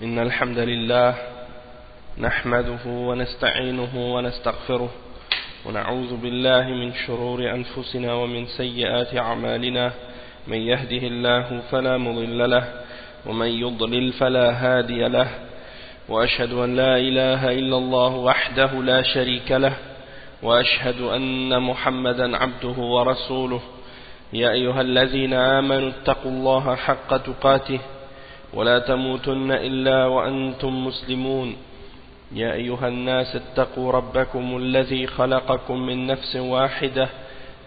إن الحمد لله نحمده ونستعينه ونستغفره ونعوذ بالله من شرور أنفسنا ومن سيئات أعمالنا من يهده الله فلا مضل له ومن يضلل فلا هادي له وأشهد أن لا إله إلا الله وحده لا شريك له وأشهد أن محمدا عبده ورسوله يا أيها الذين آمنوا اتقوا الله حق تقاته ولا تموتن إلا وأنتم مسلمون يا أيها الناس اتقوا ربكم الذي خلقكم من نفس واحدة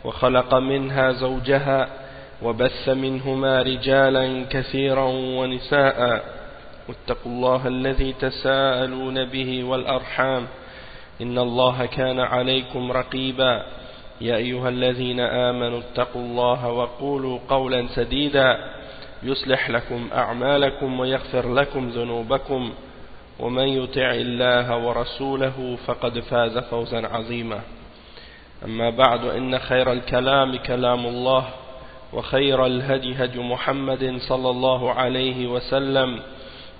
وخلق منها زوجها وبث منهما رجالا كثيرا ونساء واتقوا الله الذي تساءلون به والأرحام إن الله كان عليكم رقيبا يا أيها الذين آمنوا اتقوا الله وقولوا قولا سديدا يصلح لكم أعمالكم ويغفر لكم ذنوبكم ومن يطع الله ورسوله فقد فاز فوزا عظيما أما بعد إن خير الكلام كلام الله وخير الهدي هدي محمد صلى الله عليه وسلم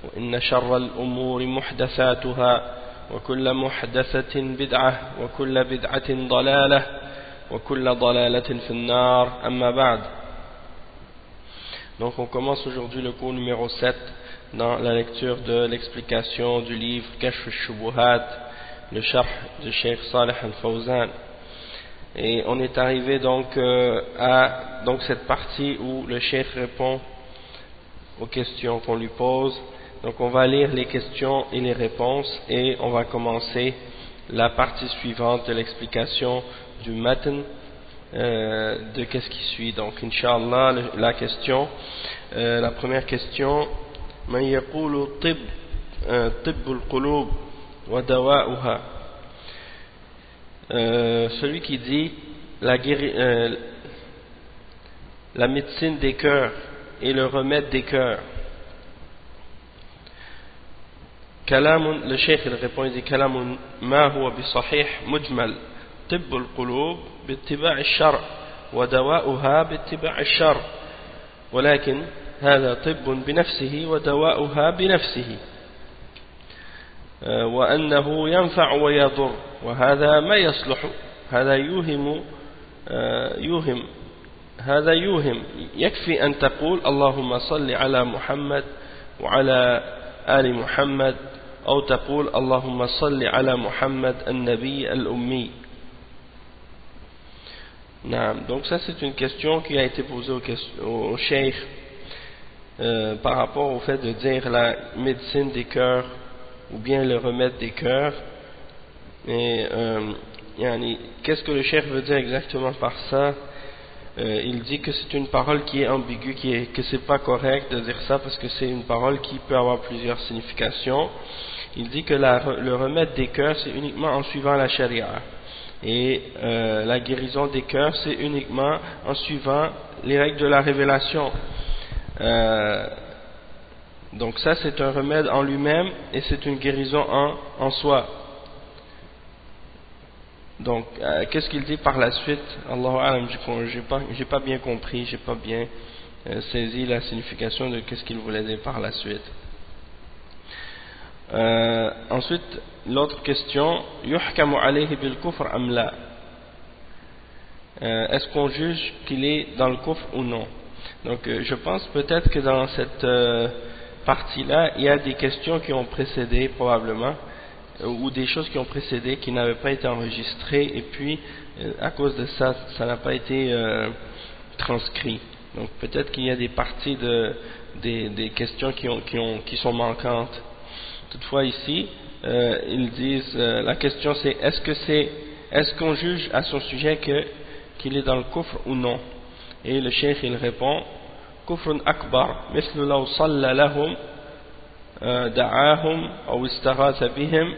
وإن شر الأمور محدثاتها وكل محدثة بدعة وكل بدعة ضلالة وكل ضلالة في النار أما بعد. Donc on commence aujourd'hui le cours numéro 7 dans la lecture de l'explication du livre Kashf al-Shubuhat, le Sharh de Cheikh Salih al-Fawzan. Et on est arrivé donc à cette partie où le Cheikh répond aux questions qu'on lui pose. Donc on va lire les questions et les réponses et on va commencer la partie suivante de l'explication du matn de qu'est-ce qui suit. Donc Inch'Allah, la question, la première question, Man yaqulu tibbul qulub wa dawa'uha. Celui qui dit la médecine des cœurs et le remède des cœurs. كلام للشيخ répond, il dit كلام ما هو بصحيح مجمل طب القلوب باتباع الشرع ودواؤها باتباع الشرع ولكن هذا طب بنفسه ودواؤها بنفسه وأنه ينفع ويضر وهذا ما يصلح هذا يوهم يكفي أن تقول اللهم صل على محمد وعلى آل محمد أو تقول اللهم صل على محمد النبي الأمي. Donc ça c'est une question qui a été posée au cheikh par rapport au fait de dire la médecine des cœurs ou bien le remède des cœurs. Et qu'est-ce que le cheikh veut dire exactement par ça? Il dit que c'est une parole qui est ambiguë, que c'est pas correct de dire ça parce que c'est une parole qui peut avoir plusieurs significations. Il dit que le remède des cœurs c'est uniquement en suivant la charia et la guérison des cœurs c'est uniquement en suivant les règles de la révélation. Donc ça c'est un remède en lui-même et c'est une guérison en soi. Donc, qu'est-ce qu'il dit par la suite? Allahu A'lam, j'ai pas bien compris, j'ai pas bien saisi la signification de qu'est-ce qu'il voulait dire par la suite. Ensuite, l'autre question, yuhkamu alayhi bil kufr am la? Est-ce qu'on juge qu'il est dans le kufr ou non? Donc, je pense peut-être que dans cette partie-là, il y a des questions qui ont précédé probablement, ou des choses qui ont précédé qui n'avaient pas été enregistrées et puis à cause de ça, ça n'a pas été transcrit. Donc peut-être qu'il y a des parties des questions qui sont manquantes. Toutefois ici, ils disent la question c'est est-ce qu'on juge à son sujet qu'il est dans le kufr ou non? Et le cheikh il répond kufrun akbar mislu law salla lahum دعاهم أو استغاث بهم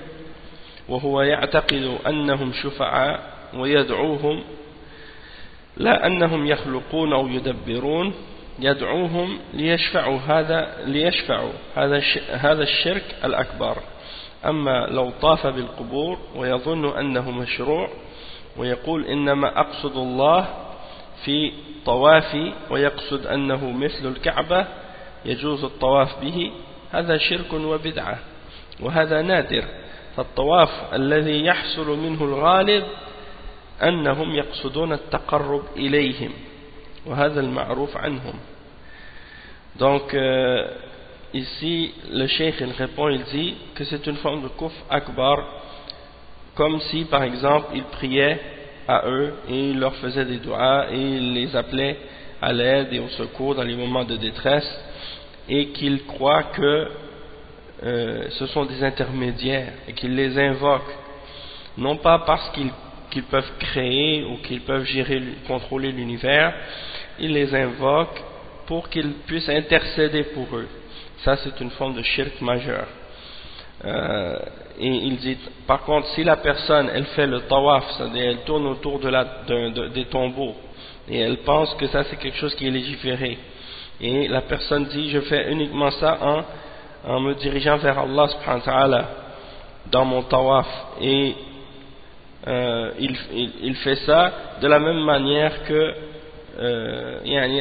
وهو يعتقد أنهم شفعاء ويدعوهم لا أنهم يخلقون أو يدبرون يدعوهم ليشفعوا هذا الشرك الأكبر. أما لو طاف بالقبور ويظن أنه مشروع ويقول إنما أقصد الله في طوافي ويقصد أنه مثل الكعبة يجوز الطواف به هذا شرك وبدعة وهذا نادر. فالطواف الذي يحصل منه الغالب أنهم يقصدون التقرب إليهم وهذا المعروف عنهم. Donc ici le cheikh il répond, il dit que c'est une forme de kufr akbar, comme si par exemple il priait à eux et il leur faisait des du'as et il les appelait à l'aide et au secours dans les moments de détresse, et qu'ils croient que ce sont des intermédiaires et qu'ils les invoquent non pas parce qu'ils peuvent créer ou qu'ils peuvent contrôler l'univers, ils les invoquent pour qu'ils puissent intercéder pour eux. Ça c'est une forme de shirk majeur. Et il dit par contre si la personne elle fait le tawaf, c'est-à-dire elle tourne autour des tombeaux et elle pense que ça c'est quelque chose qui est légiféré, et la personne dit je fais uniquement ça en me dirigeant vers Allah subhanahu wa ta'ala dans mon tawaf, et il fait ça de la même manière que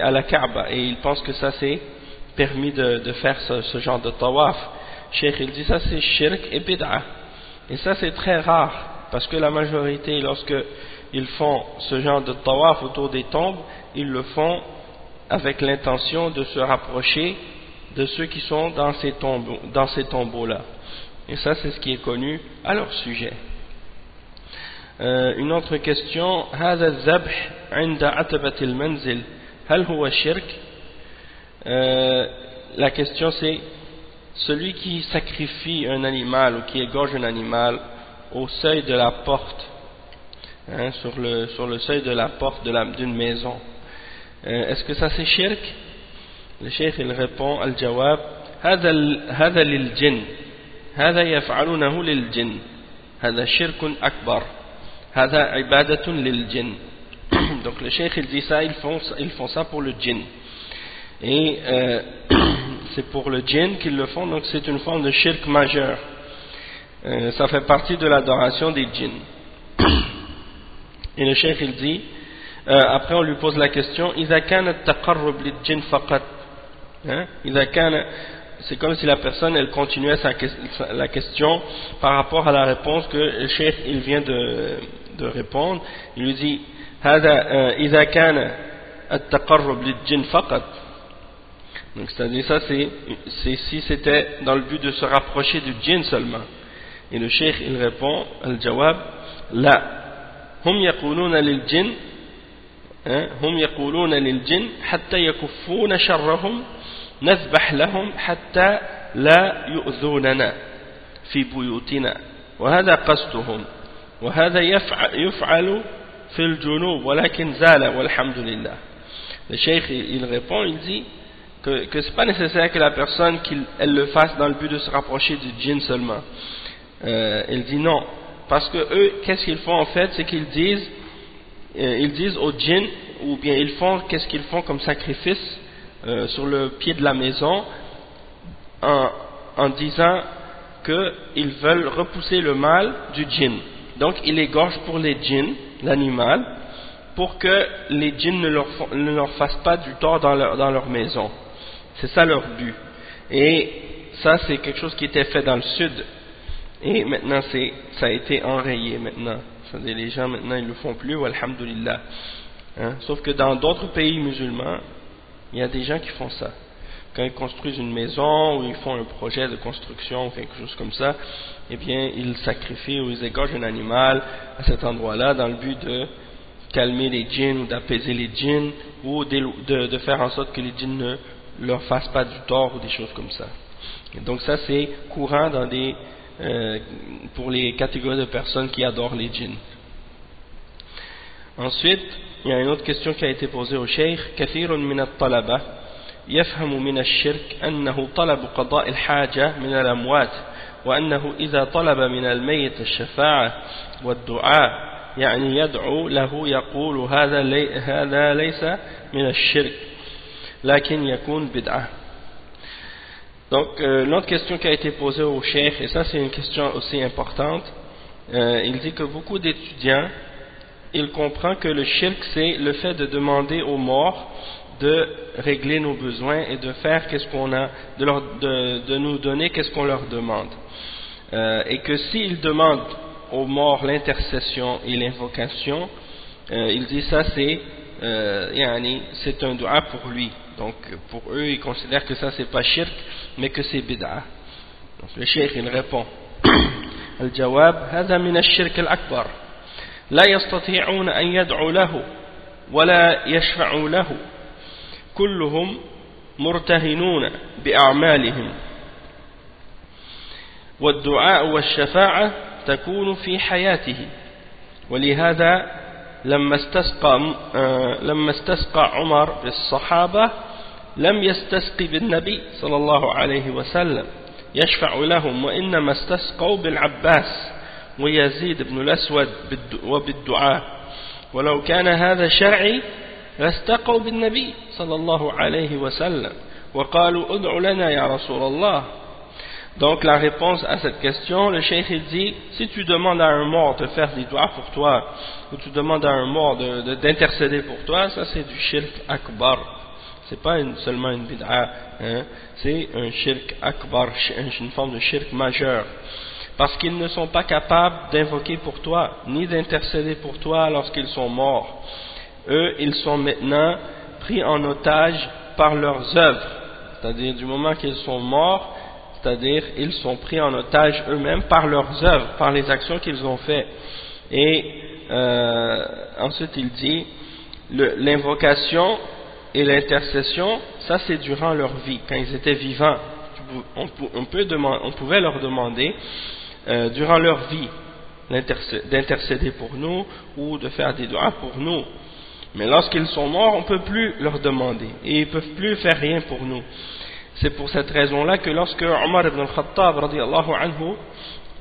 à la Kaaba, et il pense que ça c'est permis de faire ce genre de tawaf. Cheikh il dit ça c'est shirk et bid'ah, et ça c'est très rare parce que la majorité lorsque ils font ce genre de tawaf autour des tombes, ils le font avec l'intention de se rapprocher de ceux qui sont dans ces tombeaux là, et ça c'est ce qui est connu à leur sujet. Une autre question, هذا الذبح عند عتبة المنزل هل هو شرك؟ La question c'est celui qui sacrifie un animal ou qui égorge un animal au seuil de la porte, sur le seuil de la porte d'une maison, est-ce que ça c'est shirk? Le cheikh il répond al-jawab هذا للجن هذا يفعلونه للجن هذا شرك أكبر هذا عبادة للجن. Donc le cheikh il dit ça, ils font ça pour le djinn, et c'est pour le djinn qu'ils le font, donc c'est une forme de shirk majeur. Ça fait partie de l'adoration des djinns. Et le cheikh il dit après on lui pose la question إذا كان التقرب للجن فقط, c'est comme si la personne elle continuait la question par rapport à la réponse que le cheikh il vient de répondre. Il lui dit إذا كان التقرب للجن فقط, donc c'est-à-dire ça c'est si c'était dans le but de se rapprocher du djinn seulement. Et le cheikh il répond al-jawab لا هم يقولون للجن حتى يكفون شرهم نذبح لهم حتى لا يؤذوننا في بيوتنا وهذا قصدهم وهذا يفعل في الجنوب ولكن زال والحمد لله. Le cheikh il répond, il dit que c'est pas nécessaire que la personne elle le fasse dans le but de se rapprocher du djinn seulement. Il dit non, parce que eux qu'est-ce qu'ils font en fait, c'est qu'ils disent au djinn, ou bien qu'est-ce qu'ils font comme sacrifice sur le pied de la maison en disant qu'ils veulent repousser le mal du djinn. Donc ils égorgent pour les djinns l'animal pour que les djinns ne leur fassent pas du tort dans leur maison. C'est ça leur but. Et ça c'est quelque chose qui était fait dans le sud, et maintenant ça a été enrayé maintenant. C'est-à-dire les gens maintenant ils le font plus, walhamdulillah. Sauf que dans d'autres pays musulmans, il y a des gens qui font ça. Quand ils construisent une maison ou ils font un projet de construction ou quelque chose comme ça, eh bien ils sacrifient ou ils égorgent un animal à cet endroit-là dans le but de calmer les djinns ou d'apaiser les djinns, ou de faire en sorte que les djinns ne leur fassent pas du tort ou des choses comme ça. Et donc ça c'est courant pour les catégories de personnes qui adorent les djinns. Ensuite, il y a une autre question qui a été posée au cheikh. كثير من الطلبة يفهم من الشرك أنه طلب قضاء الحاجة من الأموات, وأنه إذا طلب من الميت الشفاعة والدعاء يعني يدعو له يقول هذا ليس من الشرك لكن يكون بدعة. Donc l'autre question qui a été posée au cheikh, et ça c'est une question aussi importante, il dit que beaucoup d'étudiants ils comprennent que le shirk c'est le fait de demander aux morts de régler nos besoins et de faire qu'est-ce qu'on a, de nous donner qu'est-ce qu'on leur demande. Et que s'ils demandent aux morts l'intercession et l'invocation, il dit ça c'est un dua pour lui. Donc pour eux ils considèrent que ça c'est pas shirk mais que c'est bid'a. Donc le cheikh il répond الجواب هذا من الشرك الأكبر لا يستطيعون أن يدعوا له ولا يشفعوا له كلهم مرتهنون بأعمالهم والدعاء والشفاعة تكون في حياته ولهذا لما استسقى عمر بالصحابة لم يستسقي بالنبي صلى الله عليه وسلم يشفع لهم وإنما استسقوا بالعباس ويزيد بن الأسود وبالدعاء ولو كان هذا شرعي لاستقوا بالنبي صلى الله عليه وسلم وقالوا ادع لنا يا رسول الله. Donc la réponse à cette question, le cheikh il dit, si tu demandes à un mort de faire des doigts pour toi, ou tu demandes à un mort d'intercéder pour toi, ça c'est du shirk akbar. C'est pas seulement une bid'a, hein, c'est un shirk akbar, une forme de shirk majeur. Parce qu'ils ne sont pas capables d'invoquer pour toi, ni d'intercéder pour toi lorsqu'ils sont morts. Eux, ils sont maintenant pris en otage par leurs œuvres. C'est-à-dire, du moment qu'ils sont morts, c'est-à-dire, ils sont pris en otage eux-mêmes par leurs œuvres, par les actions qu'ils ont faites. Et ensuite, il dit, l'invocation et l'intercession, ça c'est durant leur vie, quand ils étaient vivants. On pouvait leur demander, durant leur vie, d'intercéder pour nous ou de faire des doigts pour nous. Mais lorsqu'ils sont morts, on ne peut plus leur demander et ils ne peuvent plus faire rien pour nous. C'est pour cette raison-là que lorsque Omar ibn al-Khattab radiyallahu anhu,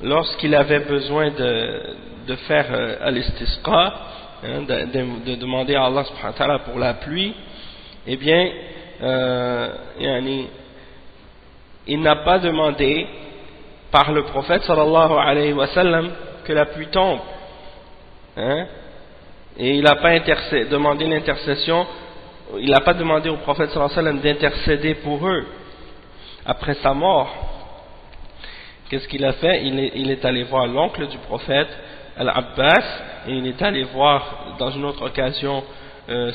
lorsqu'il avait besoin de faire al-istisqa, hein, de demander à Allah subhanahu wa ta'ala pour la pluie, eh bien il n'a pas demandé par le prophète sallallahu alayhi wa sallam que la pluie tombe, hein, et il n'a pas demandé l'intercession, il n'a pas demandé au prophète sallallahu alayhi wa sallam d'intercéder pour eux après sa mort. Qu'est-ce qu'il a fait? Il est allé voir l'oncle du prophète, Al-Abbas, et il est allé voir dans une autre occasion,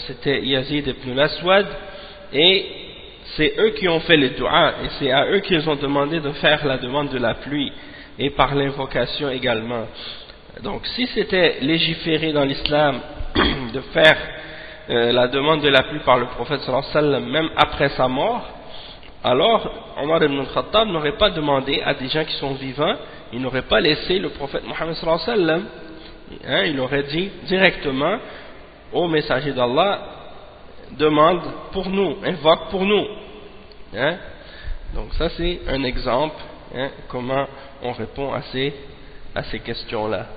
c'était Yazid ibn al-Aswad, et c'est eux qui ont fait les du'a, et c'est à eux qu'ils ont demandé de faire la demande de la pluie, et par l'invocation également. Donc si c'était légiféré dans l'islam de faire la demande de la pluie par le prophète sallallahu alayhi wa sallam, même après sa mort, alors Omar ibn al-Khattab n'aurait pas demandé à des gens qui sont vivants, il n'aurait pas laissé le prophète Mohammed sallallahu alayhi wa sallam, hein, il aurait dit directement au messager d'Allah, demande pour nous, invoque pour nous, hein. Donc ça c'est un exemple, hein, comment on répond à ces questions-là.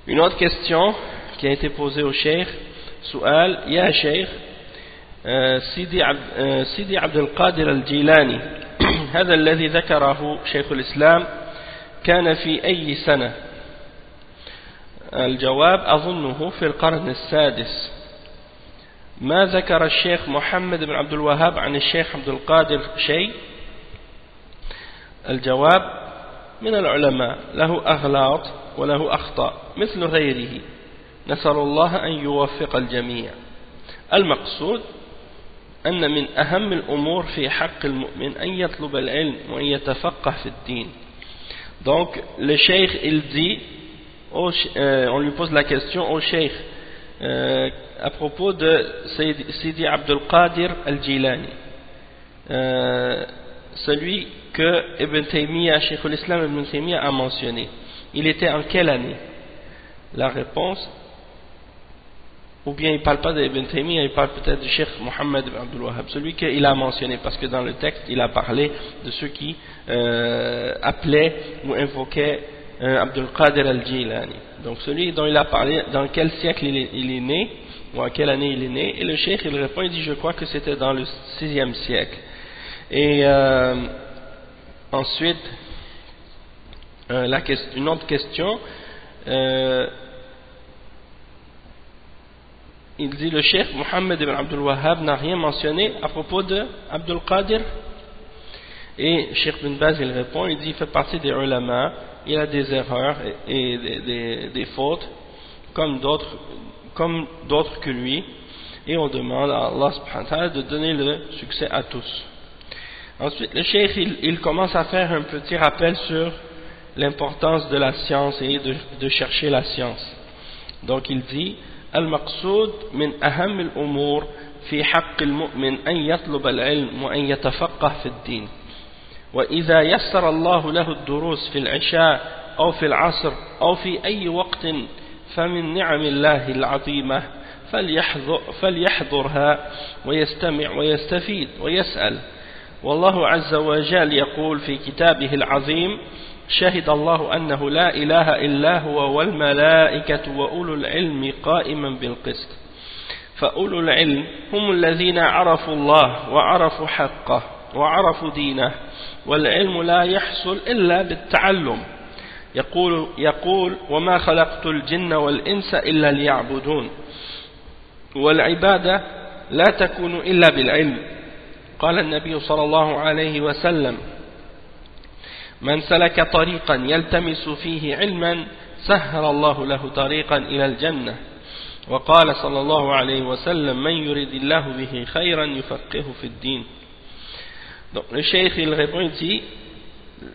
Une autre question qui a été posée au cheikh, Soual, Ya Cheikh, سيدي عبد القادر الجيلاني هذا الذي ذكره شيخ الإسلام كان في أي سنة؟ الجواب أظنه في القرن السادس. ما ذكر الشيخ محمد بن عبد الوهاب عن الشيخ عبد القادر شيء؟ الجواب من العلماء له أغلاط وله أخطاء مثل غيره نسأل الله أن يوفق الجميع. المقصود أن من أهم الأمور في حق المؤمن أن يطلب العلم وأن يتفقه في الدين. Donc le cheikh il dit, on lui pose la question au cheikh à propos de Sidi Abdul Qadir al-Jilani, celui que Ibn Taymiyyah, Cheikh l'Islam Ibn Taymiyyah a mentionné. Il était en quelle année? La réponse, ou bien il ne parle pas d'Ibn Taymiyyah, il parle peut-être du Cheikh Mohammed ibn Abdul Wahhab, celui qu'il a mentionné, parce que dans le texte il a parlé de ceux qui appelaient ou invoquaient Abdul Qadir al-Jilani. Donc celui dont il a parlé, dans quel siècle il est né, ou à quelle année il est né, et le Cheikh il répond, il dit je crois que c'était dans le 6e siècle. Et ensuite une autre question, il dit le cheikh Mohammed ibn Abdul Wahhab n'a rien mentionné à propos de Abdul Qadir. Et Cheikh bin Baz il répond, il dit il fait partie des ulama, il a des erreurs et des fautes comme d'autres que lui, et on demande à Allah subhanahu wa ta'ala de donner le succès à tous. Ensuite le cheikh il commence à faire un petit rappel sur l'importance de la science et de chercher la science. Donc il dit المقصود من أهم الأمور في حق المؤمن أن يطلب العلم وأن يتفقه في الدين وإذا يسر الله له الدروس في العشاء أو في العصر أو في أي وقت فمن نعم الله العظيمة فليحضرها ويستمع ويستفيد ويسأل والله عز وجل يقول في كتابه العظيم شهد الله أنه لا إله إلا هو والملائكة وأولو العلم قائما بالقسط فأولو العلم هم الذين عرفوا الله وعرفوا حقه وعرفوا دينه والعلم لا يحصل إلا بالتعلم يقول وما خلقت الجن والإنس إلا ليعبدون والعبادة لا تكون إلا بالعلم قال النبي صلى الله عليه وسلم من سلك طريقا يلتمس فيه علما سهل الله له طريقا إلى الجنة وقال صلى الله عليه وسلم من يريد الله به خيرا يفقهه في الدين. Donc le cheikh il répond, il dit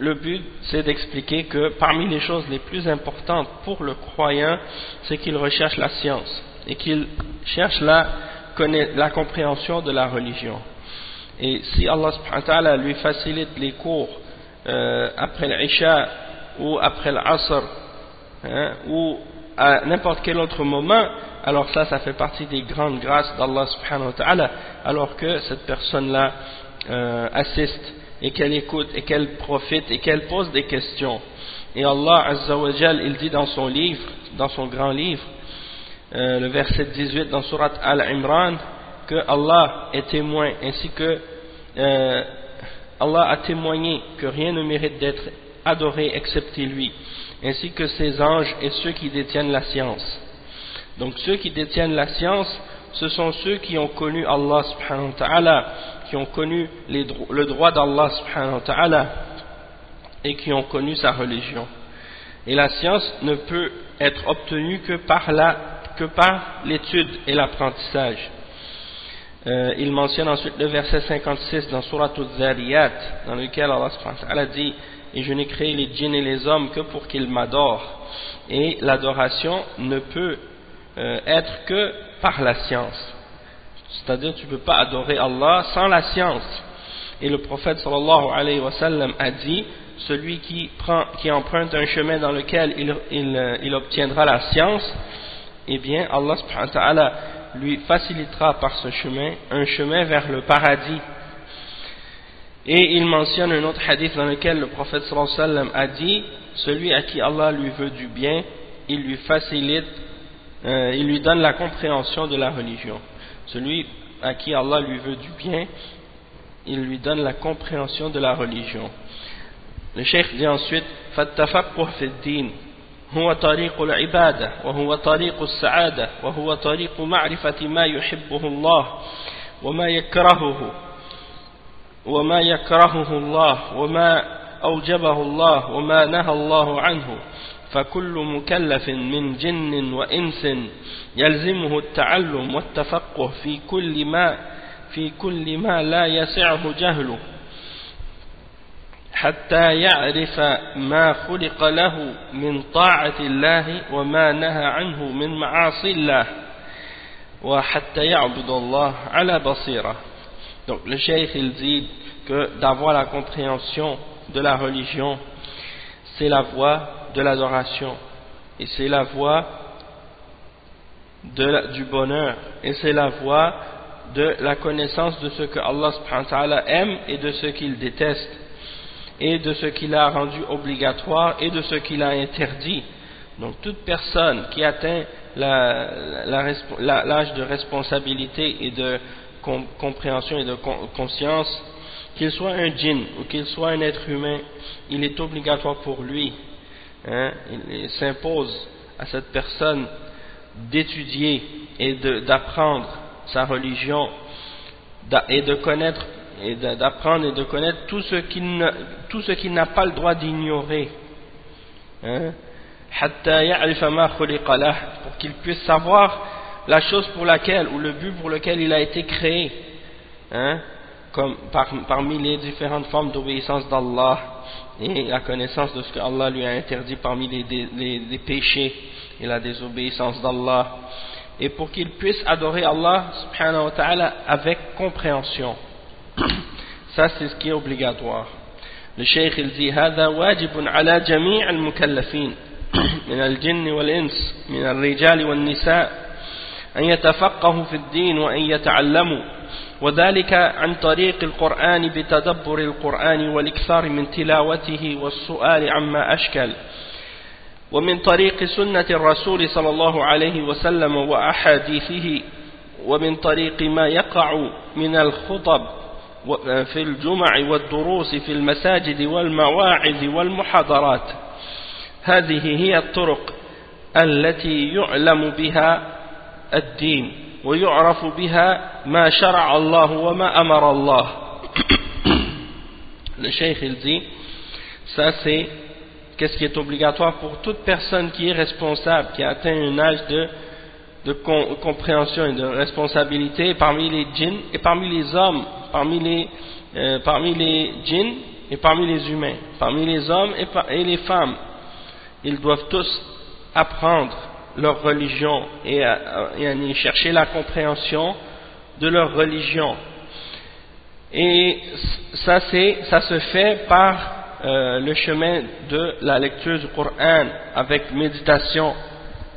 le but c'est d'expliquer que parmi les choses les plus importantes pour le croyant c'est qu'il recherche la science et qu'il cherche la compréhension de la religion. Et si Allah subhanahu wa ta'ala lui facilite les cours après l'Isha ou après l'Asr ou à n'importe quel autre moment, alors ça fait partie des grandes grâces d'Allah subhanahu wa ta'ala, alors que cette personne-là assiste et qu'elle écoute et qu'elle profite et qu'elle pose des questions. Et Allah azza wa jal il dit dans son livre, dans son grand livre, le verset 18 dans Surat Al-Imran, que Allah est témoin, ainsi que Allah a témoigné que rien ne mérite d'être adoré excepté lui, ainsi que ses anges et ceux qui détiennent la science. Donc ceux qui détiennent la science, ce sont ceux qui ont connu Allah subhanahu wa ta'ala, qui ont connu le droit d'Allah subhanahu wa ta'ala et qui ont connu sa religion. Et la science ne peut être obtenue que par l'étude et l'apprentissage. Il mentionne ensuite le verset 56 dans Surat Al-Zariyat, dans lequel Allah subhanahu wa ta'ala dit et je n'ai créé les djinns et les hommes que pour qu'ils m'adorent. Et l'adoration ne peut être que par la science. C'est-à-dire tu ne peux pas adorer Allah sans la science. Et le prophète sallallahu alayhi wa sallam a dit celui qui emprunte un chemin dans lequel il obtiendra la science, eh bien Allah subhanahu wa ta'ala lui facilitera par ce chemin un chemin vers le paradis. Et il mentionne un autre hadith dans lequel le prophète sallallahu alayhi wa sallam a dit celui à qui Allah lui veut du bien, il lui facilite, il lui donne la compréhension de la religion. Celui à qui Allah lui veut du bien, il lui donne la compréhension de la religion. Le cheikh dit ensuite فَالتَّفَقُّهُ فِي الدِّينِ هو طريق العبادة وهو طريق السعادة وهو طريق معرفة ما يحبه الله وما يكرهه الله وما أوجبه الله وما نهى الله عنه فكل مكلف من جن وإنس يلزمه التعلم والتفقه في كل ما لا يسعه جهله حتى يعرف ما خلق له من طاعة الله وما نهى عنه من معاصي الله وحتى يعبد الله على بصيرة. Donc le cheikh il dit que d'avoir la compréhension de la religion c'est la voie de l'adoration et c'est la voie du bonheur et c'est la voie de la connaissance de ce que Allah subhanahu wa ta'ala aime et de ce qu'il déteste et de ce qu'il a rendu obligatoire et de ce qu'il a interdit. Donc toute personne qui atteint l'âge de responsabilité et de compréhension et de conscience, qu'il soit un djinn ou qu'il soit un être humain, il est obligatoire pour lui, il s'impose à cette personne d'étudier et d'apprendre sa religion et de connaître et d'apprendre et de connaître tout ce qu'il n'a pas le droit d'ignorer, hein, hatta ya'rifa ma khuliqa lah, pour qu'il puisse savoir la chose pour laquelle ou le but pour lequel il a été créé, hein, comme parmi les différentes formes d'obéissance d'Allah et la connaissance de ce que Allah lui a interdit parmi les péchés et la désobéissance d'Allah, et pour qu'il puisse adorer Allah subhanahu wa ta'ala avec compréhension. Ça c'est ce qui est obligatoire. Le cheikh il dit هذا واجب على جميع المكلفين من الجن والإنس من الرجال والنساء أن يتفقهوا في الدين وأن يتعلموا، وذلك عن طريق القرآن بتدبر القرآن والإكثار من تلاوته والسؤال عما أشكل، ومن طريق سنة الرسول صلى الله عليه وسلم وأحاديثه، ومن طريق ما يقع من الخطب في الجمع والدروس في المساجد والمواعظ والمحاضرات. هذه هي الطرق التي يعلم بها الدين ويعرف بها ما شرع الله وما أمر الله. Le cheikh il dit, ça c'est qu'est-ce qui est obligatoire pour toute personne qui est responsable, qui a atteint un âge de compréhension et de responsabilité parmi les djinns et parmi les hommes, parmi les djinns et parmi les humains, parmi les hommes et les femmes. Ils doivent tous apprendre leur religion et chercher la compréhension de leur religion. Et ça se fait par le chemin de la lecture du Coran avec méditation,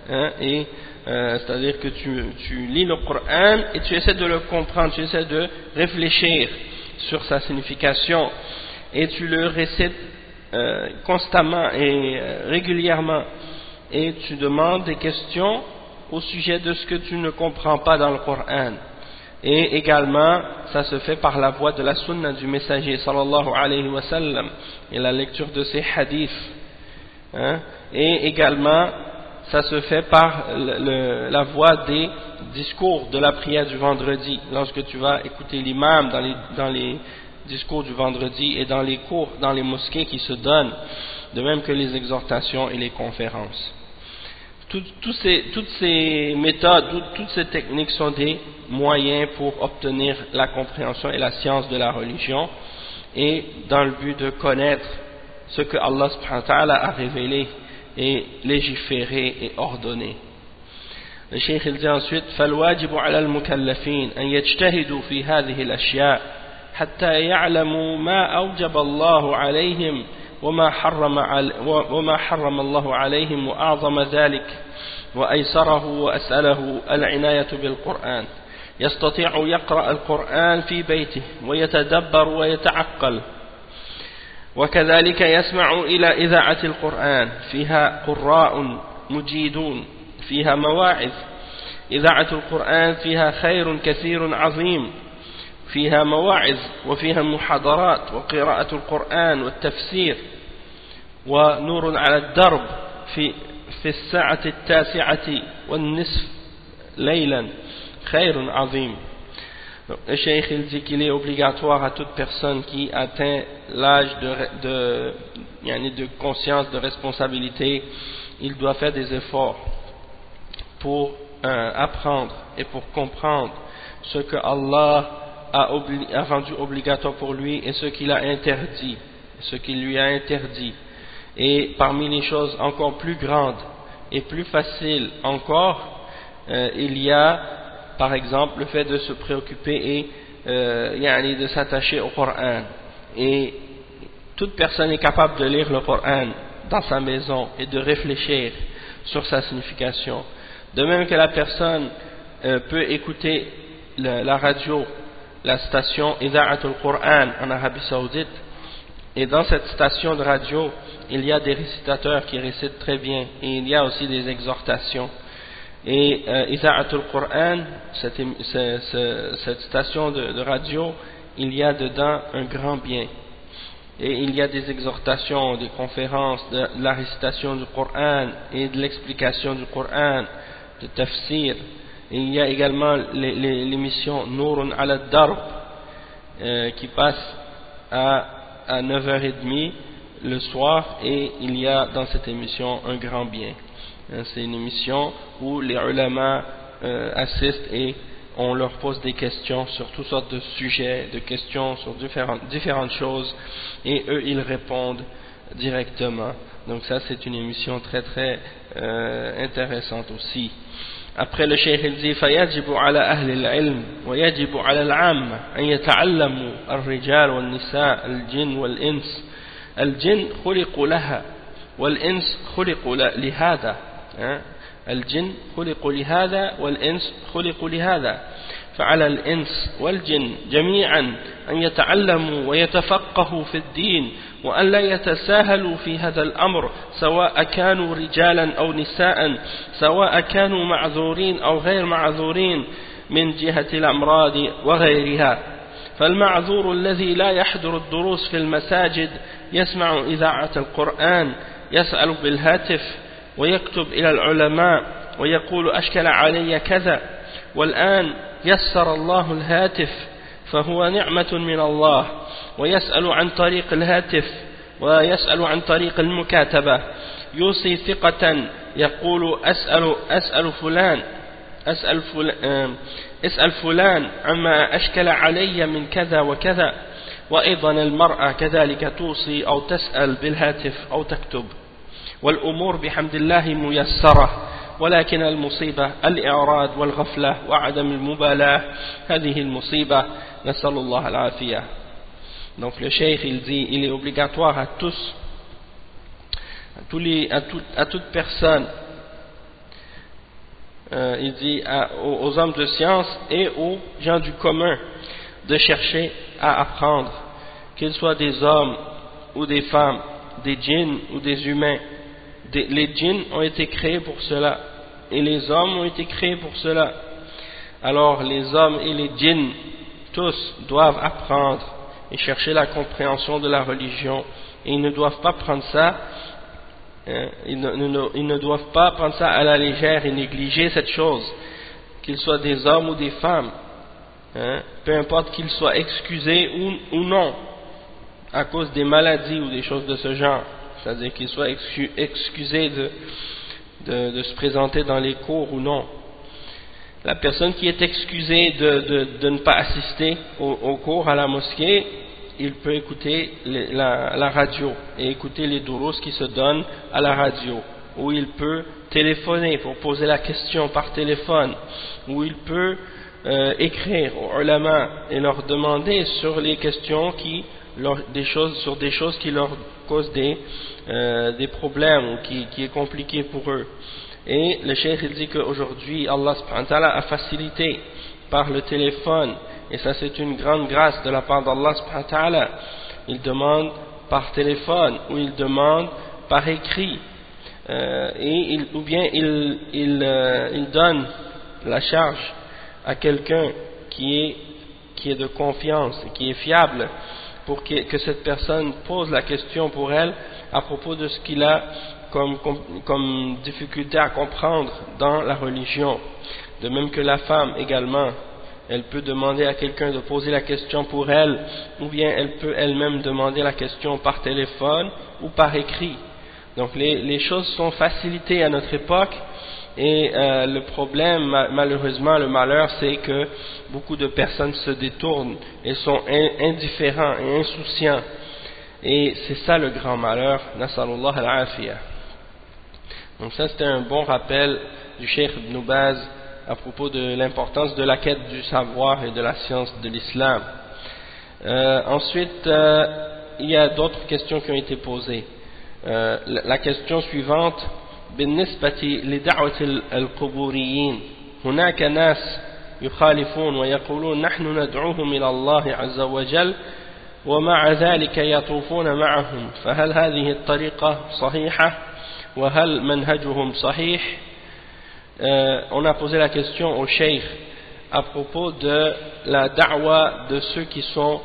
hein, et c'est-à-dire que tu lis le Coran et tu essaies de le comprendre, tu essaies de réfléchir sur sa signification et tu le récites constamment et régulièrement, et tu demandes des questions au sujet de ce que tu ne comprends pas dans le Coran. Et également ça se fait par la voie de la sunna du messager sallallahu alayhi wa sallam et la lecture de ses hadiths, hein? Et également ça se fait par la voie des discours de la prière du vendredi, lorsque tu vas écouter l'imam dans les discours du vendredi et dans les cours, dans les mosquées qui se donnent, de même que les exhortations et les conférences. Toutes ces méthodes, toutes ces techniques sont des moyens pour obtenir la compréhension et la science de la religion, et dans le but de connaître ce que Allah subhanahu wa ta'ala a révélé et légiféré et ordonné. Le cheikh il dit ensuite فالواجب على المكلفين أن يجتهدوا في هذه الأشياء حتى يعلموا ما أوجب الله عليهم وما حرم الله عليهم وأعظم ذلك وأيسره وأسأله العناية بالقرآن، يستطيع يقرأ القرآن في بيته ويتدبر ويتعقل، وكذلك يسمع إلى إذاعة القرآن فيها قراء مجيدون، فيها مواعظ، إذاعة القرآن فيها خير كثير عظيم، فيها مواعظ وفيها محاضرات وقراءة القرآن والتفسير، ونور على الدرب في الساعة 9 والنصف ليلا خير عظيم. Le cheikh il dit qu'il est obligatoire à toute personne qui atteint l'âge de conscience, de responsabilité, il doit faire des efforts pour apprendre et pour comprendre ce que Allah a rendu obligatoire pour lui et ce qu'il a interdit, ce qu'il lui a interdit. Et parmi les choses encore plus grandes et plus faciles encore, il y a par exemple le fait de se préoccuper et de s'attacher au Coran. Et toute personne est capable de lire le Coran dans sa maison et de réfléchir sur sa signification. De même que la personne peut écouter la radio, la station Ida'atul Qur'an en Arabie Saoudite, et dans cette station de radio il y a des récitateurs qui récitent très bien, et il y a aussi des exhortations. Et Ida'atul Qur'an, cette station de radio, il y a dedans un grand bien, et il y a des exhortations, des conférences, de la récitation du Coran et de l'explication du Coran, de tafsir, Et il y a également l'émission Nourun ala Darb qui passe à 9h30 le soir, et il y a dans cette émission un grand bien. C'est une émission où les ulama assistent et on leur pose des questions sur toutes sortes de sujets, de questions sur différentes choses, et eux ils répondent directement. Donc ça c'est une émission très très intéressante aussi. Après le cheikh il dit فيجب على أهل العلم ويجب على العامة أن يتعلموا الرجال والنساء الجن والإنس. الجن خلقوا لها والإنس خلقوا لهذا. الجن خلقوا لهذا والإنس خلقوا لهذا. فعلى الإنس والجن جميعا أن يتعلموا ويتفقهوا في الدين، وأن لا يتساهلوا في هذا الأمر، سواء كانوا رجالا أو نساء، سواء كانوا معذورين أو غير معذورين من جهة الأمراض وغيرها. فالمعذور الذي لا يحضر الدروس في المساجد يسمع إذاعة القرآن، يسأل بالهاتف ويكتب إلى العلماء ويقول أشكل علي كذا، والآن يسر الله الهاتف فهو نعمة من الله، ويسأل عن طريق الهاتف ويسأل عن طريق المكاتبة، يوصي ثقة يقول اسأل فلان عما أشكل علي من كذا وكذا. وأيضا المرأة كذلك توصي أو تسأل بالهاتف أو تكتب. والأمور بحمد الله ميسرة، ولكن المصيبة الإعراض والغفلة وعدم المبالاة، هذه المصيبة، نسأل الله العافية. Donc le cheikh il dit il est obligatoire à tous, à toute personne, il dit aux hommes de science et aux gens du commun de chercher à apprendre, qu'ils soient des hommes ou des femmes, des djinns ou des humains. Les djinns ont été créés pour cela et les hommes ont été créés pour cela. Alors les hommes et les djinns tous doivent apprendre et chercher la compréhension de la religion, et ils ne doivent pas prendre ça ils ne doivent pas prendre ça à la légère et négliger cette chose, qu'ils soient des hommes ou des femmes, peu importe qu'ils soient excusés ou non à cause des maladies ou des choses de ce genre, c'est-à-dire qu'ils soient excusés de se présenter dans les cours ou non. La personne qui est excusée de ne pas assister au cours à la mosquée, il peut écouter la radio et écouter les durus qui se donnent à la radio, ou il peut téléphoner pour poser la question par téléphone, ou il peut écrire aux ulama et leur demander sur les questions sur des choses qui leur causent des problèmes ou qui est compliqué pour eux. Et le cheikh il dit qu'aujourd'hui Allah subhanahu wa ta'ala a facilité par le téléphone, et ça c'est une grande grâce de la part d'Allah subhanahu wa ta'ala. Il demande par téléphone ou il demande par écrit, ou bien il donne la charge à quelqu'un qui est de confiance et qui est fiable, pour que cette personne pose la question pour elle à propos de ce qu'il a comme difficulté à comprendre dans la religion. De même que la femme également, elle peut demander à quelqu'un de poser la question pour elle, ou bien elle peut elle-même demander la question par téléphone ou par écrit. Donc les choses sont facilitées à notre époque, et le problème, malheureusement, le malheur, c'est que beaucoup de personnes se détournent et sont indifférents et insouciants, et c'est ça le grand malheur. Nasalullah al-afiyah. Donc ça c'était un bon rappel du Cheikh Ibn Baz à propos de l'importance de la quête du savoir et de la science de l'islam. Ensuite, il y a d'autres questions qui ont été posées. La question suivante: بالنسبة لدعوة القبوريين هناك ناس يخالفون ويقولون نحن ندعوهم إلى الله عز وجل ومع ذلك يطوفون معهم، فهل هذه الطريقة صحيحة وهل منهجهم صحيح؟ On a posé la question au cheikh à propos de la da'wa de ceux qui sont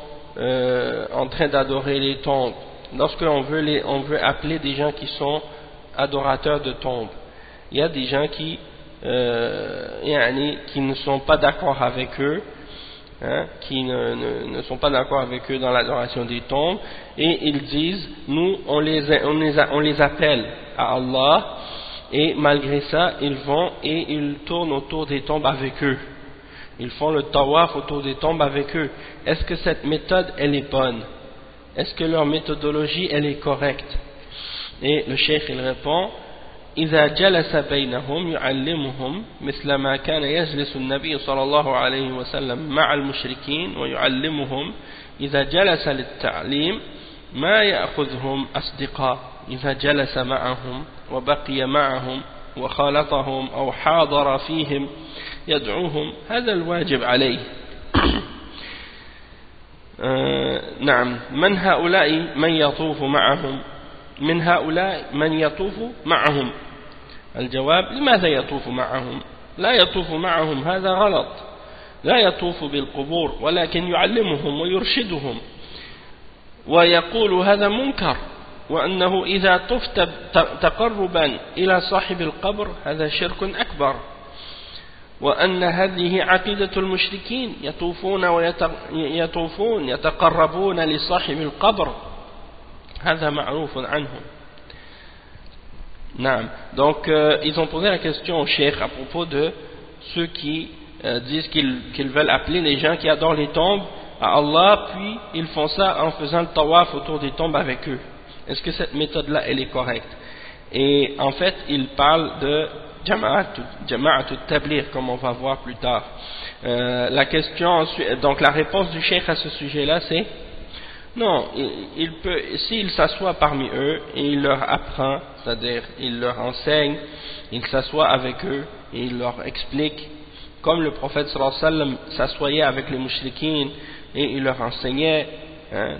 en train d'adorer les tombes. Lorsque on veut appeler des gens qui sont adorateurs de tombes, il y a des gens qui qui ne sont pas d'accord avec eux, qui ne sont pas d'accord avec eux dans l'adoration des tombes, et ils disent nous on les appelle à Allah, et malgré ça ils vont et ils tournent autour des tombes avec eux, ils font le tawaf autour des tombes avec eux. Est-ce que cette méthode elle est bonne? Est-ce que leur méthodologie elle est correcte? Et le cheikh il répond إذا جلس بينهم يعلمهم مثل ما كان يجلس النبي صلى الله عليه وسلم مع المشركين ويعلمهم إذا جلس للتعليم ما يأخذهم أصدقاء إذا جلس معهم وبقي معهم وخالطهم أو حاضر فيهم يدعوهم هذا الواجب عليه. نعم. من هؤلاء من يطوف معهم؟ من هؤلاء من يطوف معهم. الجواب لماذا يطوف معهم؟ لا يطوف معهم، هذا غلط. لا يطوف بالقبور ولكن يعلمهم ويرشدهم ويقول هذا منكر، وأنه إذا طفت تقربا إلى صاحب القبر هذا شرك أكبر، وأن هذه عقيدة المشركين يطوفون يتقربون لصاحب القبر، هذا معروف عنهم. نعم. Donc ils ont posé la question au cheikh à propos de ceux qui disent qu'ils veulent appeler les gens qui adorent les tombes à Allah, puis ils font ça en faisant le tawaf autour des tombes avec eux. Est-ce que cette méthode-là elle est correcte? Et en fait ils parlent de jama'at tabligh, comme on va voir plus tard. La question, donc la réponse du cheikh à ce sujet-là c'est non, il peut, s'il s'assoit parmi eux et il leur apprend, c'est-à-dire il leur enseigne, il s'assoit avec eux et il leur explique, comme le prophète sallallahu alayhi wa sallam s'assoyait avec les mouchriquines et il leur enseignait,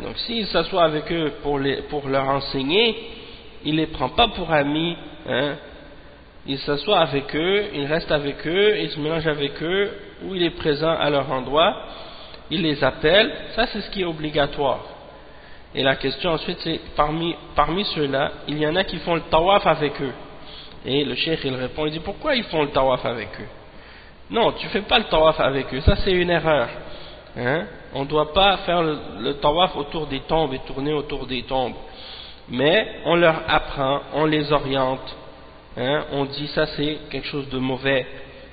donc s'il s'assoit avec eux pour leur enseigner, il ne les prend pas pour amis, il s'assoit avec eux, il reste avec eux, il se mélange avec eux, ou il est présent à leur endroit, il les appelle, ça c'est ce qui est obligatoire. Et la question ensuite c'est, parmi ceux-là, il y en a qui font le tawaf avec eux. Et le cheikh il répond, il dit pourquoi ils font le tawaf avec eux? Non, tu fais pas le tawaf avec eux, ça c'est une erreur. On ne doit pas faire le tawaf autour des tombes et tourner autour des tombes. Mais on leur apprend, on les oriente. On dit ça c'est quelque chose de mauvais.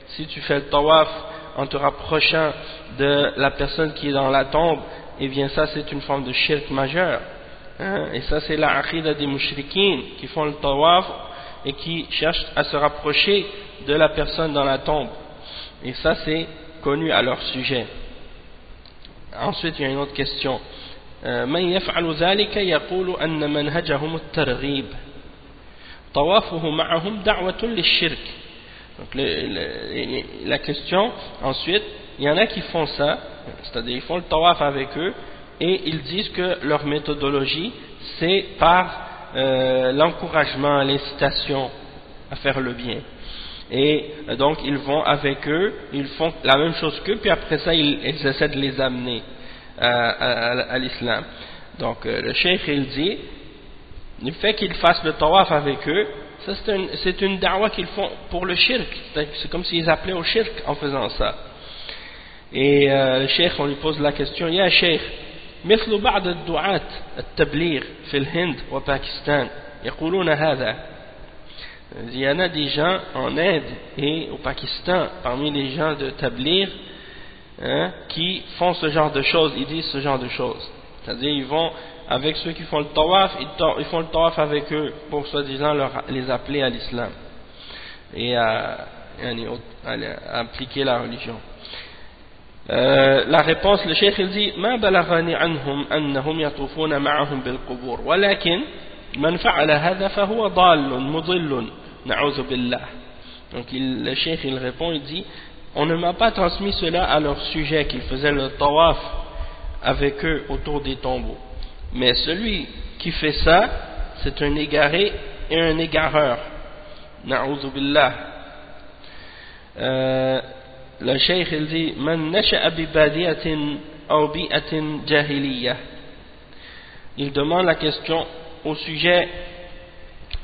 Si tu fais le tawaf en te rapprochant de la personne qui est dans la tombe, eh bien ça c'est une forme de shirk majeur, et ça c'est la aqida des mouchriquines qui font le tawaf et qui cherchent à se rapprocher de la personne dans la tombe, et ça c'est connu à leur sujet. Ensuite il y a une autre question. من يفعل ذلك يقول أن منهجهم الترغيب طوافه معهم دعوة للشرك. Donc la question ensuite, il y en a qui font ça, c'est-à-dire ils font le tawaf avec eux et ils disent que leur méthodologie c'est par l'encouragement, l'incitation à faire le bien, et donc ils vont avec eux, ils font la même chose qu'eux, puis après ça ils essaient de les amener à l'islam. Donc le cheikh il dit le fait qu'ils fassent le tawaf avec eux, ça c'est une da'wa qu'ils font pour le shirk, c'est comme s'ils appelaient au shirk en faisant ça. Et le cheikh on lui pose la question, ya cheikh مثل بعض الدعاة التبليغ في الهند وباكستان يقولون هذا. Il y en a des gens en Inde et au Pakistan parmi les gens de tabligh qui font ce genre de choses, ils disent ce genre de choses, c'est-à-dire ils vont avec ceux qui font le tawaf, ils font le tawaf avec eux pour soi-disant les appeler à l'islam et à appliquer la religion. La réponse, le cheikh il dit ما بلغني عنهم أنهم يطوفون معهم بالقبور ولكن من فعل هذا فهو ضال مضل نعوذ بالله. Donc le cheikh il répond, il dit on ne m'a pas transmis cela à leur sujet qu'ils faisaient le tawaf avec eux autour des tombeaux, mais celui qui fait ça c'est un égaré et un égareur, na'oudhu billah. Le cheikh il dit man nasha'a bi badiyatin aw bi'atin jahiliyah. Il demande la question au sujet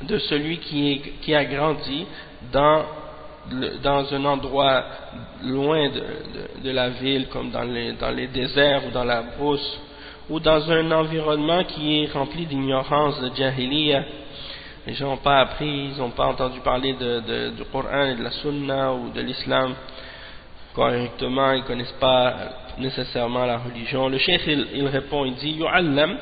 de celui qui a grandi dans dans un endroit loin de la ville, comme dans les déserts ou dans la brousse, ou dans un environnement qui est rempli d'ignorance, de jahiliya. Les gens n'ont pas appris, ils n'ont pas entendu parler du Coran et de la Sunna ou de l'Islam correctement, ils ne connaissent pas nécessairement la religion. Le cheikh il répond, il dit يعلم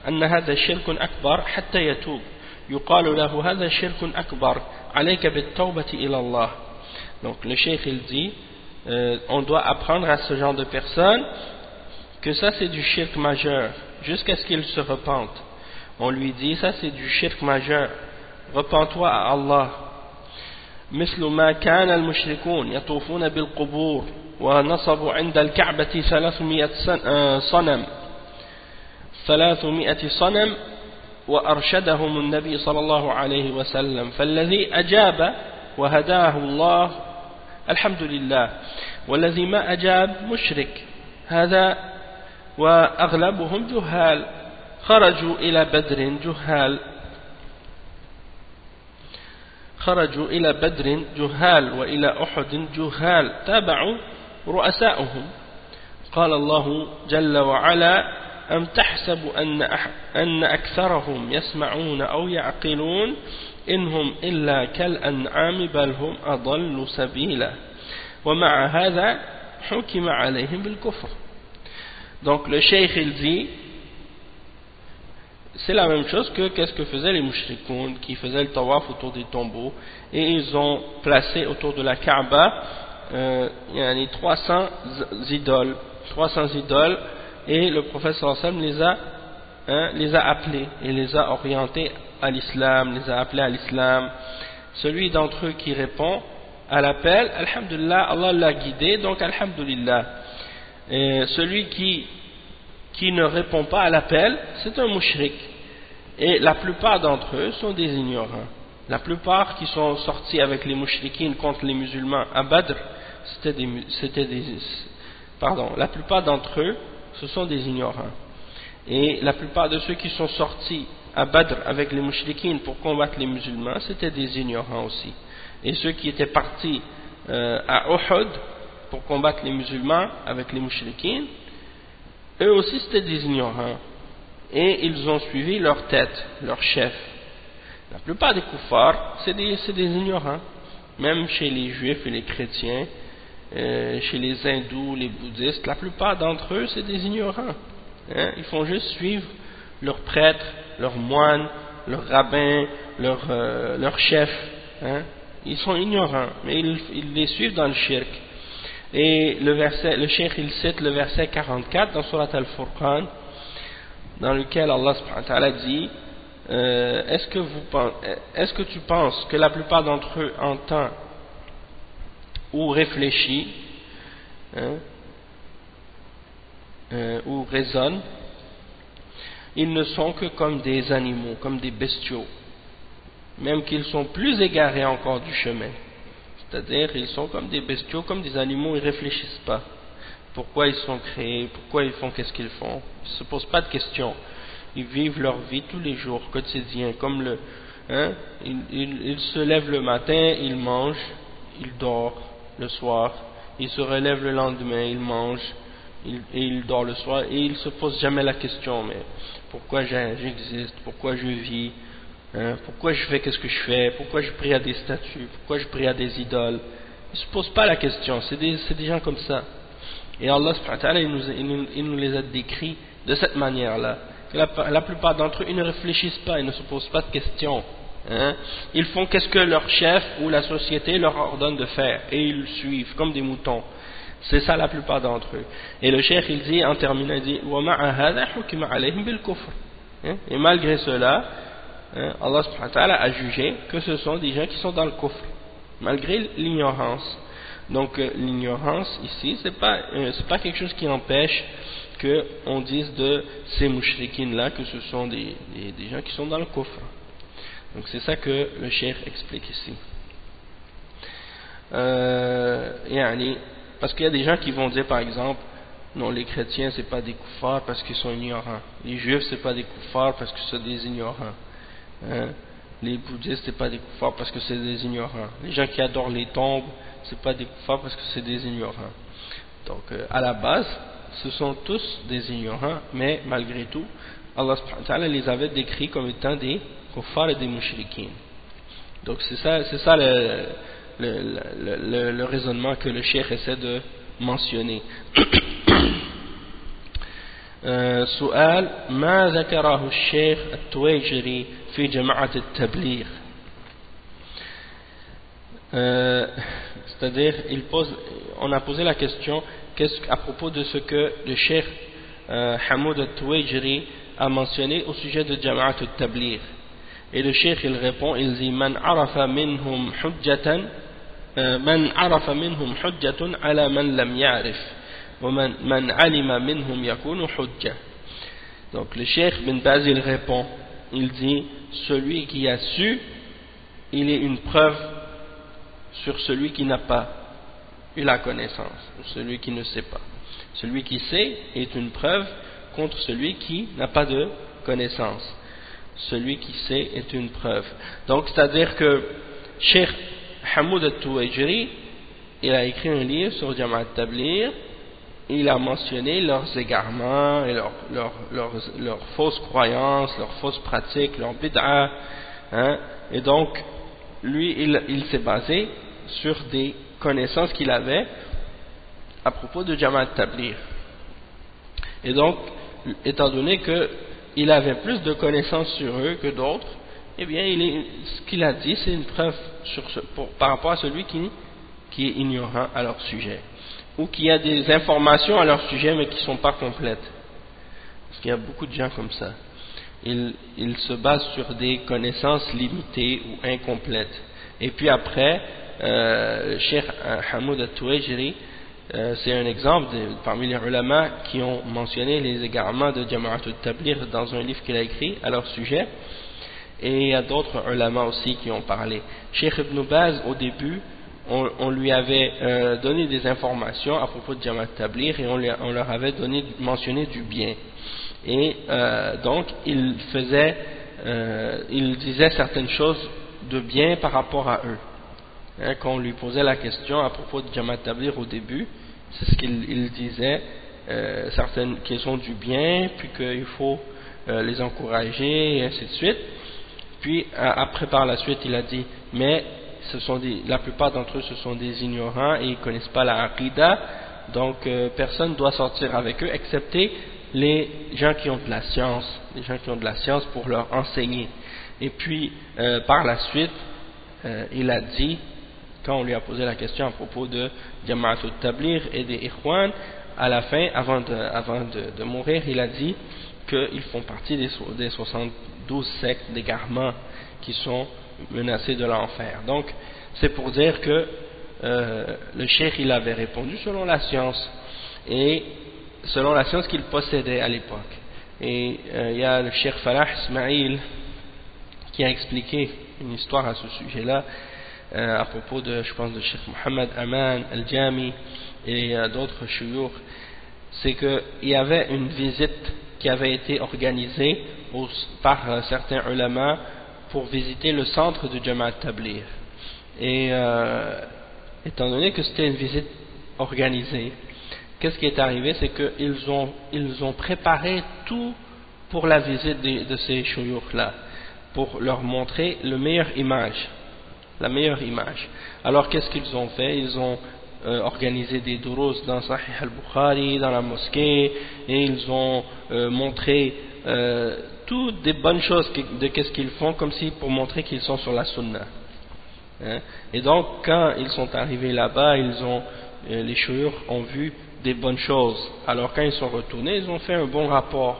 أن هذا شرك أكبر حتى يتوب يقال له هذا شرك أكبر عليك بالتوبة إلى الله. Donc le cheikh il dit on doit apprendre à ce genre de personnes que ça c'est du shirk majeur jusqu'à ce qu'ils se repentent. On lui dit ça c'est du shirk majeur, repens-toi à Allah. مثل ما كان المشركون يطوفون بالقبور ونصبوا عند الكعبة 300 صنم وأرشدهم النبي صلى الله عليه وسلم فالذي أجاب وهداه الله الحمد لله والذي ما أجاب مشرك هذا وأغلبهم جهال خرجوا إلى بدر جهال وإلى أحد جهال تابعوا رؤساءهم قال الله جل وعلا أم تحسب أن أكثرهم يسمعون أو يعقلون إنهم إلا كالأنعام بل هم أضل سبيلا ومع هذا حكم عليهم بالكفر. Donc le cheikh il dit c'est la même chose que qu'est-ce que faisaient les mushrikoun qui faisaient le tawaf autour des tombeaux et ils ont placé autour de la Kaaba 300 idoles et le prophète sallallahu alayhi wa sallam les a appelés et les a orientés à l'islam, les a appelés à l'islam. Celui d'entre eux qui répond à l'appel, alhamdulillah, Allah l'a guidé, donc alhamdulillah. Et celui qui ne répond pas à l'appel, c'est un mushrik. Et la plupart d'entre eux sont des ignorants. La plupart qui sont sortis avec les mushrikines contre les musulmans à Badr, la plupart d'entre eux, ce sont des ignorants. Et la plupart de ceux qui sont sortis à Badr avec les mushrikines pour combattre les musulmans, c'était des ignorants aussi. Et ceux qui étaient partis à Uhud pour combattre les musulmans avec les mushrikines, eux aussi c'était des ignorants. Et ils ont suivi leur tête, leur chef. La plupart des kuffars, c'est des ignorants. Même chez les juifs et les chrétiens, chez les hindous, les bouddhistes, la plupart d'entre eux, c'est des ignorants. Ils font juste suivre leurs prêtres, leurs moines, leurs rabbins, leurs chefs. Ils sont ignorants, mais ils les suivent dans le shirk. Et le cheikh il cite le verset 44 dans Surat Al-Furqan, dans lequel Allah subhanahu wa ta'ala dit est-ce que tu penses que la plupart d'entre eux entend ou réfléchit ou raisonne? Ils ne sont que comme des animaux, comme des bestiaux, même qu'ils sont plus égarés encore du chemin. C'est-à-dire ils sont comme des bestiaux, comme des animaux, ils ne réfléchissent pas. Pourquoi ils sont créés, pourquoi ils font qu'est-ce qu'ils font. Ils ne se posent pas de questions. Ils vivent leur vie tous les jours, quotidien, comme ils se lèvent le matin, ils mangent, ils dorment le soir, ils se relèvent le lendemain, ils mangent, et ils dorment le soir, et ils ne se posent jamais la question, mais pourquoi j'existe, pourquoi je vis, pourquoi je fais qu'est-ce que je fais, pourquoi je prie à des statues, pourquoi je prie à des idoles. Ils ne se posent pas la question, c'est des gens comme ça. Et Allah subhanahu wa ta'ala, il nous les a décrits de cette manière-là. La plupart d'entre eux, ils ne réfléchissent pas, ils ne se posent pas de questions. Ils font qu'est-ce que leur chef ou la société leur ordonne de faire, et ils le suivent comme des moutons. C'est ça la plupart d'entre eux. Et le cheikh il dit, en terminant, il dit et malgré cela, Allah subhanahu wa ta'ala a jugé que ce sont des gens qui sont dans le kufr, malgré l'ignorance. Donc l'ignorance ici, c'est pas quelque chose qui empêche qu'on dise de ces mushrikines là que ce sont des gens qui sont dans le kufr. Donc c'est ça que le cheikh explique ici. Parce qu'il y a des gens qui vont dire par exemple, non, les chrétiens c'est pas des kuffars parce qu'ils sont ignorants, les juifs c'est pas des kuffars parce que c'est des ignorants, les bouddhistes c'est pas des kuffars parce que c'est des ignorants. Les gens qui adorent les tombes c'est pas des kuffars parce que c'est des ignorants. Donc à la base ce sont tous des ignorants, mais malgré tout Allah subhanahu wa ta'ala les avait décrits comme étant des kuffars et des mushrikines. Donc c'est ça le raisonnement que le cheikh essaie de mentionner. سؤال ما ذكره الشيخ التويجري في جماعة التبليغ. C'est-à-dire on a posé la question à propos de ce que le cheikh Hamoud al-Tuwayjiri a mentionné au sujet de Jama'at al-Tabligh. Et le cheikh il répond, il dit man arafa minhum hujjatan ala man lam ya'rif wa man alima minhum yakunu hujja. Donc le cheikh bin Baz il répond, il dit celui qui a su il est une preuve sur celui qui n'a pas eu la connaissance, ou celui qui ne sait pas. Celui qui sait est une preuve contre celui qui n'a pas de connaissance. Celui qui sait est une preuve. Donc c'est-à-dire que Cheikh Hamoud al-Tuwayjiri il a écrit un livre sur Jama'at al-Tabligh, il a mentionné leurs égarements et leurs fausses croyances, leurs fausses pratiques, leurs bid'a, hein, et donc lui il s'est basé sur des connaissances qu'il avait à propos de Jama'at al-Tabligh. Et donc étant donné que il avait plus de connaissances sur eux que d'autres, eh bien ce qu'il a dit c'est une preuve par rapport à celui qui est ignorant à leur sujet, ou qui a des informations à leur sujet mais qui ne sont pas complètes, parce qu'il y a beaucoup de gens comme ça, ils se basent sur des connaissances limitées ou incomplètes, et puis après le Cheikh Hamoud al-Tuwayjiri c'est un exemple parmi les ulama qui ont mentionné les égarements de Jama'at al-Tabligh dans un livre qu'il a écrit à leur sujet, et il y a d'autres ulama aussi qui ont parlé. Cheikh Ibn Baz au début on lui avait donné des informations à propos de Jama'at al-Tabligh et on leur avait mentionné du bien, et donc il disait certaines choses de bien par rapport à eux. Quand on lui posait la question à propos de Jama'at al-Tabligh au début, c'est ce qu'il disait, certaines qui sont du bien, puis qu'il faut les encourager et ainsi de suite. Puis après par la suite il a dit mais la plupart d'entre eux ce sont des ignorants et ils ne connaissent pas la Aqidah, donc personne ne doit sortir avec eux excepté les gens qui ont de la science, pour leur enseigner. Et puis par la suite il a dit, quand on lui a posé la question à propos de Jama'at al-Tabligh et des Ikhwan, à la fin, avant de mourir, il a dit qu'ils font partie des 72 sectes d'égarement qui sont menacés de l'enfer. Donc c'est pour dire que le cheikh il avait répondu selon la science, et selon la science qu'il possédait à l'époque. Et il y a le cheikh Falah Ismail qui a expliqué une histoire à ce sujet-là, à propos de, je pense, de Cheikh Mohammed Aman Al-Jami et d'autres chouyours. C'est qu'il y avait une visite qui avait été organisée par certains ulama pour visiter le centre de Jama'at al-Tabligh. Et étant donné que c'était une visite organisée, qu'est-ce qui est arrivé? C'est qu'ils ont préparé tout pour la visite de ces chouyours-là, pour leur montrer la meilleure image. Alors qu'est-ce qu'ils ont fait? Ils ont organisé des durus dans Sahih al-Bukhari, dans la mosquée, et ils ont montré toutes des bonnes choses de qu'est-ce qu'ils font, comme si pour montrer qu'ils sont sur la sunna. Et donc quand ils sont arrivés là-bas, les chouyours ont vu des bonnes choses. Alors quand ils sont retournés, ils ont fait un bon rapport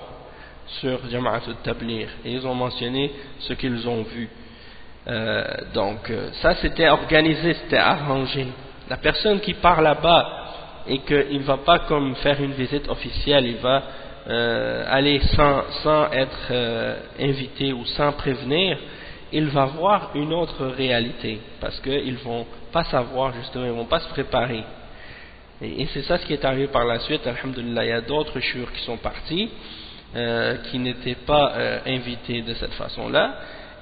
sur Jama'at al-Tabligh et ils ont mentionné ce qu'ils ont vu. Donc ça c'était organisé, c'était arrangé. La personne qui part là-bas et qu'il ne va pas comme faire une visite officielle, il va aller sans être invité ou sans prévenir, il va voir une autre réalité, parce qu'ils ne vont pas savoir justement, ils ne vont pas se préparer. Et c'est ça ce qui est arrivé par la suite. Alhamdulillah, il y a d'autres chouyours qui sont partis, qui n'étaient pas invités de cette façon-là,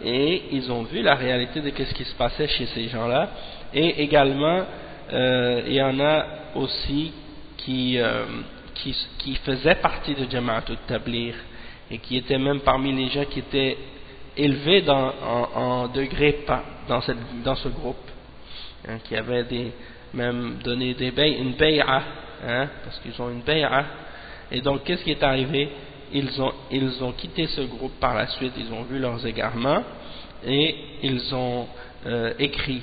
et ils ont vu la réalité de ce qui se passait chez ces gens-là. Et également, il y en a aussi qui faisaient partie de Jama'at al-Tabligh et qui étaient même parmi les gens qui étaient élevés en degré dans ce groupe, hein, qui avaient même donné une bay'a, hein, parce qu'ils ont une bay'a. Et donc qu'est-ce qui est arrivé? Ils ont quitté ce groupe par la suite, ils ont vu leurs égarements et ils ont écrit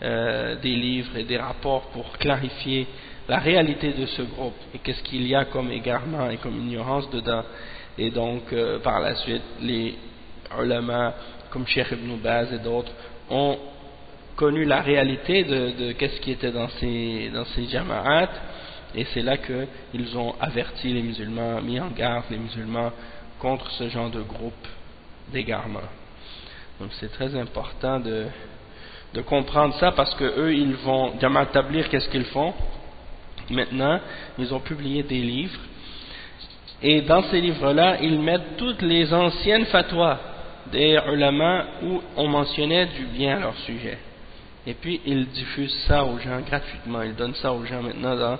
des livres et des rapports pour clarifier la réalité de ce groupe et qu'est-ce qu'il y a comme égarement et comme ignorance dedans. Et donc par la suite les ulama comme Cheikh Ibn Baz et d'autres ont connu la réalité de qu'est-ce qui était dans ces jama'at, et c'est là qu'ils ont averti les musulmans, mis en garde les musulmans contre ce genre de groupe d'égarement. Donc c'est très important de comprendre ça, parce que eux ils vont Jama'at al-Tabligh, qu'est-ce qu'ils font maintenant? Ils ont publié des livres, et dans ces livres-là ils mettent toutes les anciennes fatwas des ulama où on mentionnait du bien à leur sujet, et puis ils diffusent ça aux gens gratuitement. Ils donnent ça aux gens maintenant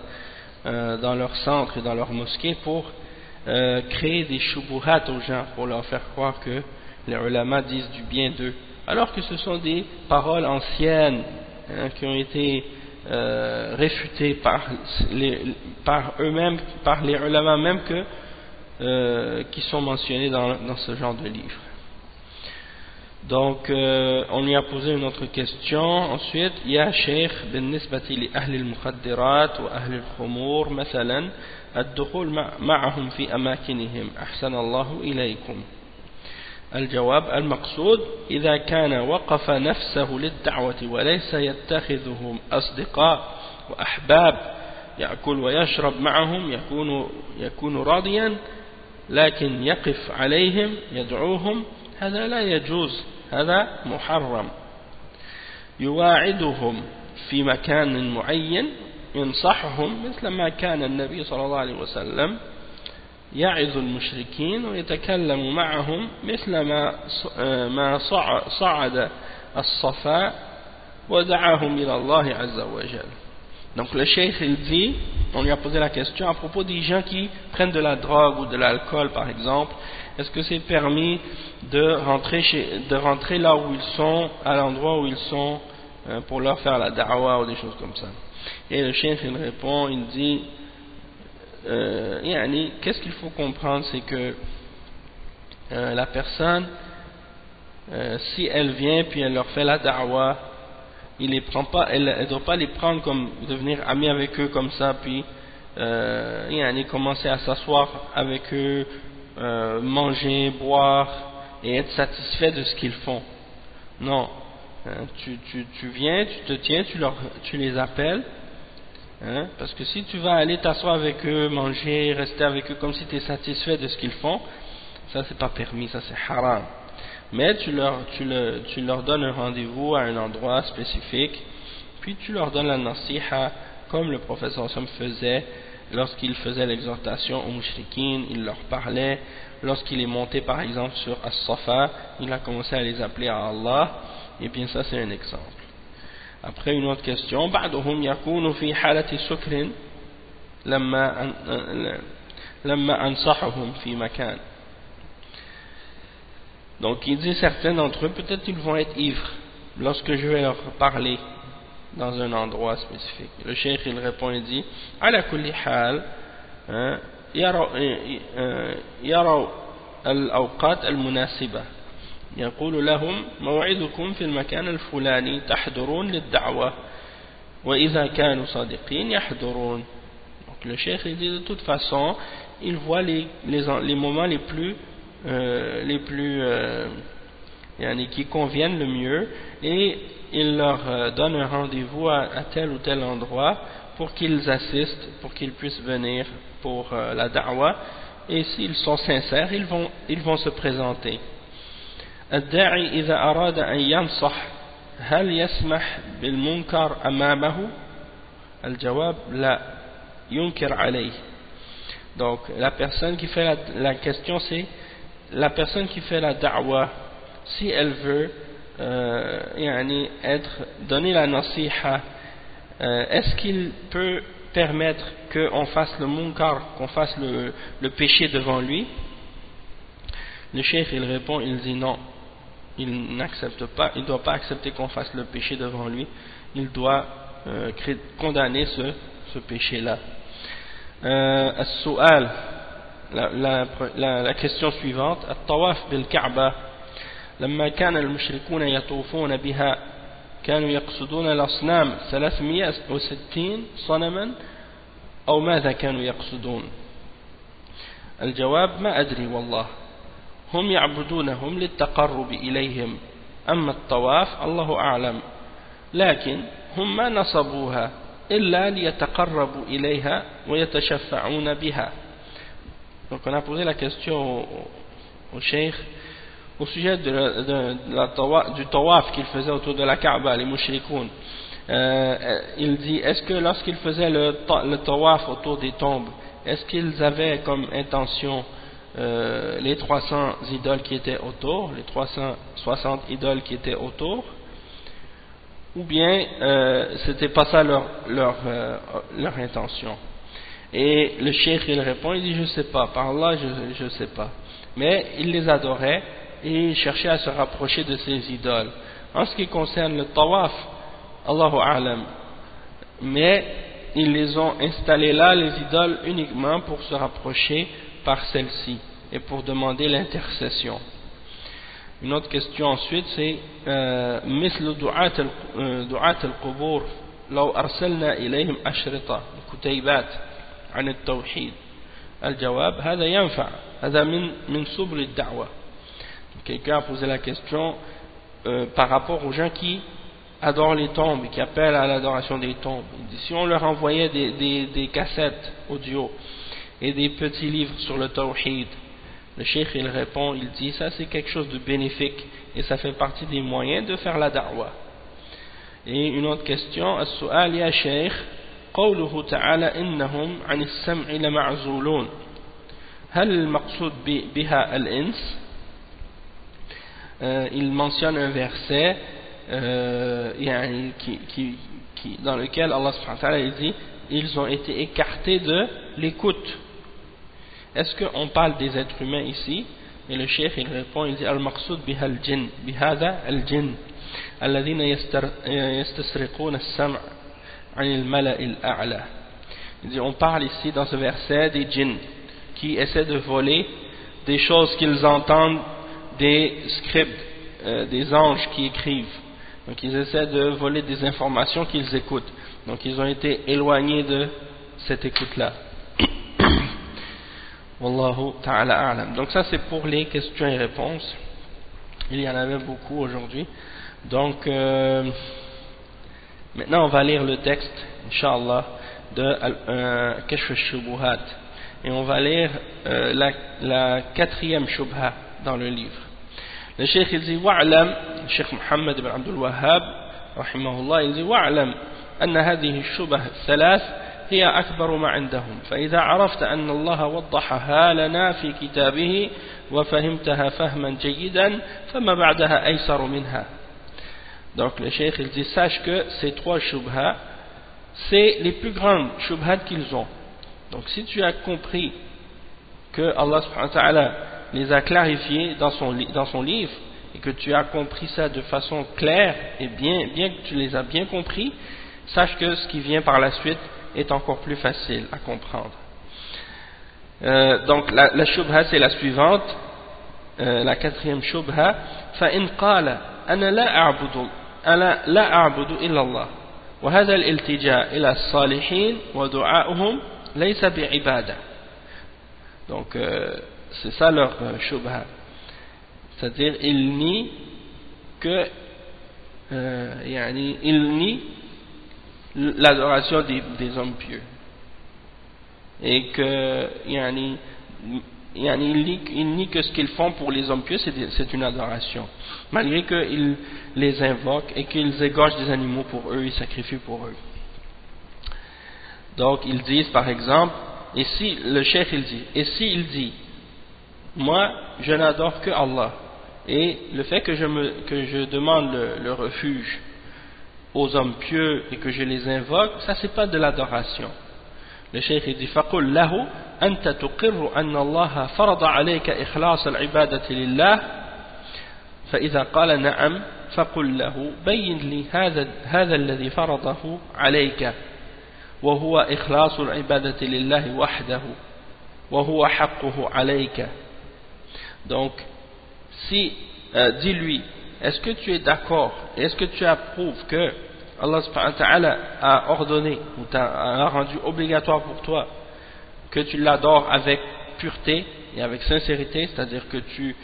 dans leur centre et dans leur mosquée pour créer des shubuhat aux gens, pour leur faire croire que les ulama disent du bien d'eux, alors que ce sont des paroles anciennes, hein, qui ont été réfutées par eux-mêmes, par les ulama même qui sont mentionnés dans ce genre de livre. Donc on lui a posé une autre question ensuite. يا شيخ بالنسبة لأهل المخدرات وأهل الخمور مثلا الدخول معهم في أماكنهم أحسن الله إليكم. الجواب: المقصود إذا كان وقف نفسه للدعوة وليس يتخذهم أصدقاء وأحباب يأكل ويشرب معهم يكون راضيا، لكن يقف عليهم يدعوهم هذا لا يجوز، هذا محرم. يواعدهم في مكان معين، ينصحهم مثل ما كان النبي صلى الله عليه وسلم يعظ المشركين ويتكلم معهم مثل ما صعد الصفا ودعاهم إلى الله عز وجل. Donc le cheikh il dit, on lui a posé la question à propos des gens qui prennent de la drogue ou de l'alcool par exemple, est-ce que c'est permis de rentrer là où ils sont, à l'endroit où ils sont, pour leur faire la da'wa ou des choses comme ça? Et le cheikh il répond, il dit qu'est-ce qu'il faut comprendre, c'est que la personne, si elle vient puis elle leur fait la da'wa, elle ne doit pas les prendre comme devenir amie avec eux comme ça, puis commencer à s'asseoir avec eux, manger, boire et être satisfait de ce qu'ils font. Non, tu viens, tu te tiens, tu les appelles, hein, parce que si tu vas aller t'asseoir avec eux, manger, rester avec eux comme si tu es satisfait de ce qu'ils font, ça c'est pas permis, ça c'est haram. Mais tu leur donnes un rendez-vous à un endroit spécifique, puis tu leur donnes la nasiha comme le prophète sallallahu alayhi wa sallam faisait lorsqu'il faisait l'exhortation aux mushrikines. Il leur parlait lorsqu'il est monté par exemple sur As-Safa, il a commencé à les appeler à Allah, et bien ça c'est un exemple. Après une autre question, بعضهم يكون في حالة سكر لما أنصحهم في مكان. Donc il dit certains d'entre eux, peut-être ils vont être ivres lorsque je vais leur parler dans un endroit spécifique. Le cheikh il répond, il dit على كل حال يروا الأوقات المناسبة، يقول لهم موعدكم في المكان الفلاني تحضرون للدعوة وإذا كانوا صادقين يحضرون. Donc le cheikh il dit de toute façon il voit les moments les plus qui conviennent le mieux, et il leur donne un rendez-vous à tel ou tel endroit pour qu'ils assistent, pour qu'ils puissent venir pour la da'wa, et s'ils sont sincères ils vont se présenter. الداعي إذا أراد أن ينصح هل يسمح بالمنكر أمامه؟ الجواب لا، ينكر عليه. Donc la personne qui fait la question c'est la personne qui fait la da'wa, si elle veut donner la nasiha, est-ce qu'il peut permettre qu'on fasse le munkar, qu'on fasse le péché devant lui? Le cheikh il répond, il dit non, il n'accepte pas, il ne doit pas accepter qu'on fasse le péché devant lui, il doit condamner ce péché-là. As-su'al, la question suivante, at-tawaf bil-Ka'ba, لما كان المشركون يطوفون بها كانوا يقصدون الأصنام 360 صنما أو ماذا كانوا يقصدون؟ الجواب ما أدري والله، هم يعبدونهم للتقرب إليهم، أما الطواف الله أعلم، لكن هم ما نصبوها إلا ليتقربوا إليها ويتشفعون بها. Donc on a posé la question au cheikh au sujet du tawaf qu'il faisait autour de la Kaaba, les mushrikoun. Il dit, est-ce que lorsqu'ils faisaient le tawaf autour des tombes, est-ce qu'ils avaient comme intention les 300 idoles qui étaient autour, les 360 idoles qui étaient autour, ou bien c'était pas ça leur intention? Et le cheikh il répond, il dit je sais pas, par Allah je sais pas, mais il les adorait et cherchait à se rapprocher de ces idoles. En ce qui concerne le tawaf, Allahu a'lam, mais ils les ont installés là, les idoles, uniquement pour se rapprocher par celle-ci et pour demander l'intercession. Une autre question ensuite, c'est مثل دعاة القبور لو أرسلنا إليهم أشرطة كتيبات عن التوحيد. الجواب هذا ينفع، هذا من سبل الدعوة. Quelqu'un a posé la question par rapport aux gens qui adorent les tombes et qui appellent à l'adoration des tombes. Il dit, si on leur envoyait des cassettes audio et des petits livres sur le tawhid, le cheikh il répond, il dit ça c'est quelque chose de bénéfique et ça fait partie des moyens de faire la da'wa. Et une autre question, as-su'al ya cheikh, قوله تعالى إنهم عن السمع لمعزولون، هل المقصود بها الإنس؟ Il mentionne un verset dans lequel Allah subhanahu wa ta'ala dit ils ont été écartés de l'écoute. Est-ce qu'on parle des êtres humains ici? Et le cheikh il répond, il dit al-maqsoud biha al-jinn, bihada al-jinn alladhina yastasriquna as-sam' 'an al-mala' al-a'la. Il dit on parle ici dans ce verset des djinns qui essaient de voler des choses qu'ils entendent des scribes, des anges qui écrivent. Donc ils essaient de voler des informations qu'ils écoutent. Donc ils ont été éloignés de cette écoute-là. Wallahu ta'ala a'lam. Donc ça c'est pour les questions et réponses. Il y en avait beaucoup aujourd'hui. Donc maintenant on va lire le texte, Inch'Allah, de Kashf al-Shubuhat. Et on va lire la quatrième shubha dans le livre. Le cheikh il dit wa'lam, Cheikh Mohammed ibn Abdul Wahhab rahimahullah il dit wa'lam أن هذه الشبه الثلاث هي أكبر ما عندهم فإذا عرفت أن الله وضحها لنا في كتابه وفهمتها فهما جيدا فما بعدها أيسر منها. Donc le cheikh il dit sache que ces trois shubha c'est les plus grandes shubhat qu'ils ont. Donc si tu as compris que Allah subhanahu wa ta'ala les a clarifiés dans son livre et que tu as compris ça de façon claire et bien que tu les as bien compris, sache que ce qui vient par la suite est encore plus facile à comprendre. Donc la shubha c'est la suivante, la quatrième shubha, فإن قال أنا لا أعبد إلا الله وهذا الالتجاء إلى الصالحين ودعاؤهم ليس بعبادة. Donc c'est ça leur shubha, c'est-à-dire ils nient que ils nient l'adoration des hommes pieux et que ils nient que ce qu'ils font pour les hommes pieux c'est une adoration, malgré qu'ils les invoquent et qu'ils égorgent des animaux pour eux, ils sacrifient pour eux. Donc ils disent par exemple, et si le cheikh il dit moi je n'adore que Allah, et le fait que je demande le refuge aux hommes pieux et que je les invoque, ça c'est pas de l'adoration. Le cheikh il dit فَقُلْ لَهُ أَنْتَ تُقِرُّ أَنَّ اللَّهَ فَرَضَ عَلَيْكَ إِخْلَاصَ الْعِبَادَةِ لِلَّهِ فإذا قال نعم فقل له بين لي هذا الذي فرضه عليك وهو إخلاص العبادة لله وحده وهو حقه عليك. Donc si dis-lui, est-ce que tu es d'accord, est-ce que tu approuves que Allah subhanahu wa ta'ala a ordonné ou a rendu obligatoire pour toi que tu l'adores avec pureté et avec sincérité, c'est-à-dire que tu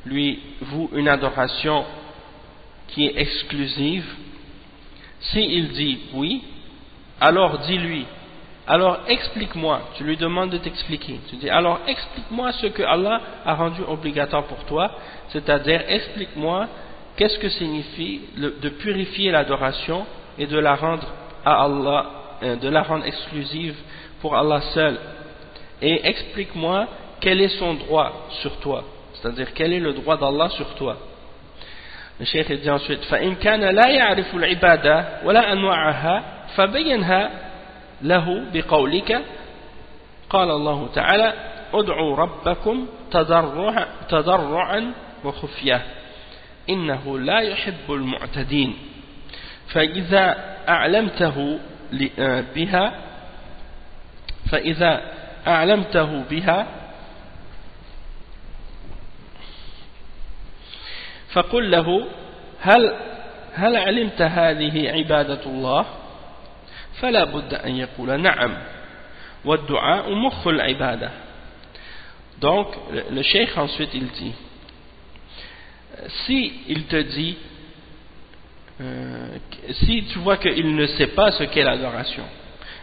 lui voues une adoration qui est exclusive? Si il dit oui, alors dis-lui, alors explique-moi, tu lui demandes de t'expliquer, tu dis alors explique-moi ce que Allah a rendu obligatoire pour toi, c'est-à-dire explique-moi qu'est-ce que signifie de purifier l'adoration et de la rendre à Allah, de la rendre exclusive pour Allah seul, et explique-moi quel est son droit sur toi, c'est-à-dire quel est le droit d'Allah sur toi. Le cheikh dit ensuite فإن كان لا يعرف العبادة ولا أنواعها فبينها له بقولك قال الله تعالى ادعوا ربكم تضرعا وخفية إنه لا يحب المعتدين فإذا أعلمته بها فقل له هل علمت هذه عبادة الله فلا بد أن يقول نعم والدعاء مخ العبادة. Donc le cheikh ensuite il dit, si il te dit si tu vois qu'il ne sait pas ce qu'est l'adoration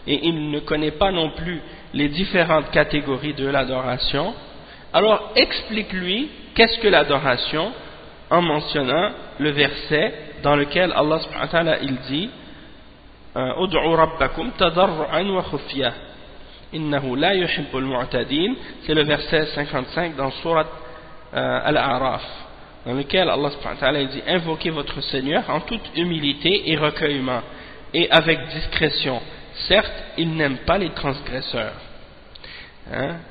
et il ne connaît pas non plus les différentes catégories de l'adoration, alors explique-lui qu'est-ce que l'adoration en mentionnant le verset dans lequel Allah subhanahu wa ta'ala il dit ud'u rabbakum tadarru'an wa khufya innahu la yuhibbul mu'tadin. C'est le verset 55 dans sourate Al-A'raf, dans lequel Allah subhanahu wa ta'ala il dit invoquez votre Seigneur en toute humilité et recueillement et avec discrétion, certes il n'aime pas les transgresseurs.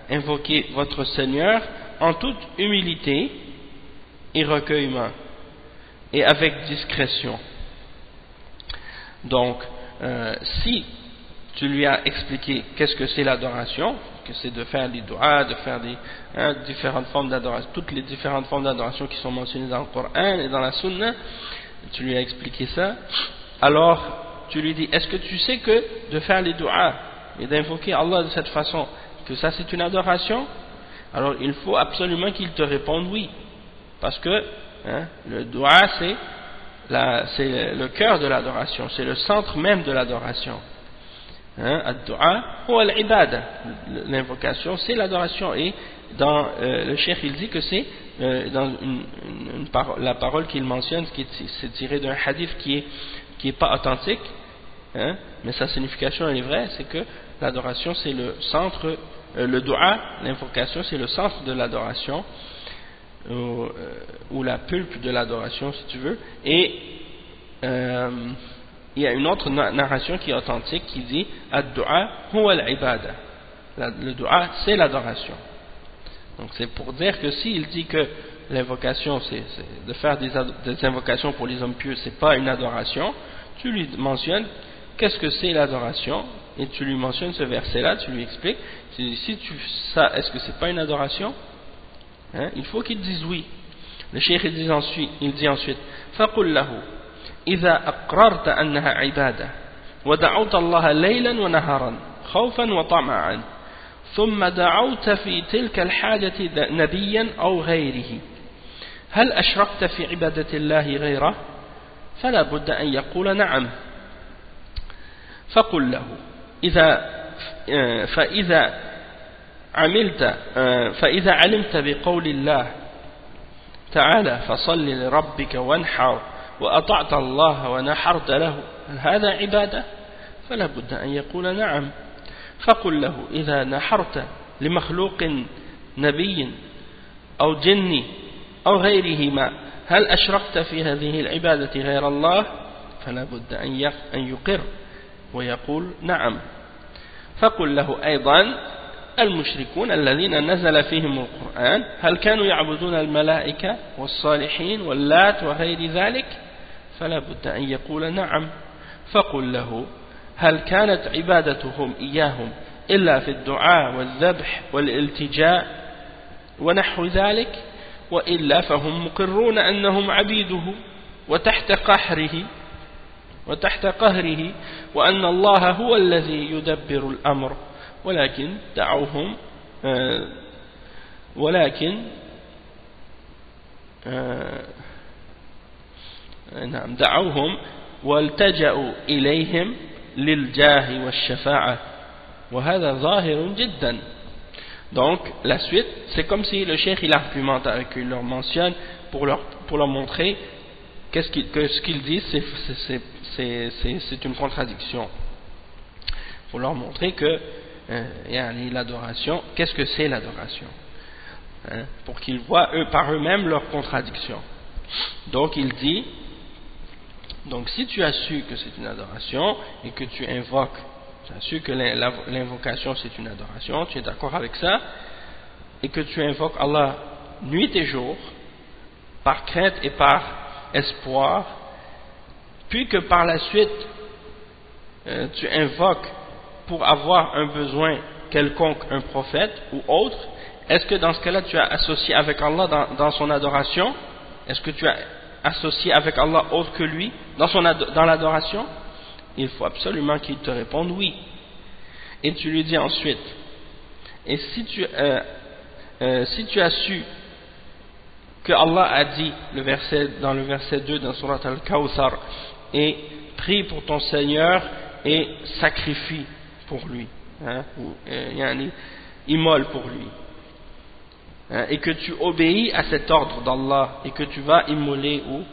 Invoquez votre Seigneur en toute humilité et recueillement et avec discrétion. Donc si tu lui as expliqué qu'est-ce que c'est l'adoration, que c'est de faire des doigts, de faire des différentes formes d'adoration, toutes les différentes formes d'adoration qui sont mentionnées dans le Coran et dans la Sunna, tu lui as expliqué ça, alors tu lui dis est-ce que tu sais que de faire les doigts et d'invoquer Allah de cette façon, que ça c'est une adoration? Alors il faut absolument qu'il te réponde oui, parce que le doigt c'est le cœur de l'adoration, c'est le centre même de l'adoration. Ad-du'a ou al-ibada, l'invocation c'est l'adoration, et dans le cheikh il dit que c'est dans la parole qu'il mentionne, c'est tiré d'un hadith qui est pas authentique, mais sa signification elle est vraie, c'est que l'adoration c'est le centre, le du'a, l'invocation c'est le centre de l'adoration, ou la pulpe de l'adoration si tu veux, et il y a une autre narration qui est authentique qui dit ad-du'a huwa al-ibada, le du'a c'est l'adoration. Donc c'est pour dire que s'il dit que l'invocation c'est de faire des invocations pour les hommes pieux, c'est pas une adoration, tu lui mentionnes qu'est-ce que c'est l'adoration et tu lui mentionnes ce verset là, tu lui expliques, si tu ça, est-ce que c'est pas une adoration? Il faut qu'il dise oui. Le cheikh il dit ensuite فَقُلْ لَهُ إذا أقررت أنها عبادة ودعوت الله ليلا ونهارا خوفا وطمعا ثم دعوت في تلك الحاجة نبيا أو غيره هل أشركت في عبادة الله غيره فلا بد أن يقول نعم فقل له فإذا علمت بقول الله تعالى فصل لربك وانحر وأطعت الله ونحرت له هذا عبادة فلا بد أن يقول نعم فقل له إذا نحرت لمخلوق نبي أو جن أو غيرهما هل أشركت في هذه العبادة غير الله فلا بد أن يقر ويقول نعم. فقل له أيضا المشركون الذين نزل فيهم القرآن هل كانوا يعبدون الملائكة والصالحين واللات وغير ذلك فلا بد أن يقول نعم. فقل له هل كانت عبادتهم إياهم إلا في الدعاء والذبح والالتجاء ونحو ذلك وإلا فهم مقرون أنهم عبيده وتحت قهره وأن الله هو الذي يدبر الأمر دعوهم والتجأوا إليهم للجاه والشفاعة وهذا ظاهر جدا. Donc la suite c'est comme si le cheikh il argumente avec eux, il leur mentionne pour leur montrer que ce qu'ils disent c'est une contradiction, pour leur montrer que l'adoration, qu'est-ce que c'est l'adoration, pour qu'ils voient par eux-mêmes leur contradiction. Donc il dit, donc si tu as su que c'est une adoration et que tu invoques, tu as su que l'invocation c'est une adoration, tu es d'accord avec ça, et que tu invoques Allah nuit et jour par crainte et par espoir, puis que par la suite tu invoques pour avoir un besoin quelconque un prophète ou autre, est-ce que dans ce cas-là tu as associé avec Allah dans son adoration? Est-ce que tu as associé avec Allah autre que lui dans l'adoration? Il faut absolument qu'il te réponde oui. Et tu lui dis ensuite, et si tu as su que Allah a dit dans le verset 2 dans Surat Al-Kawthar, et prie pour ton Seigneur et sacrifie pour lui, immole pour lui, et que tu obéis à cet ordre d'Allah et que tu vas immoler ou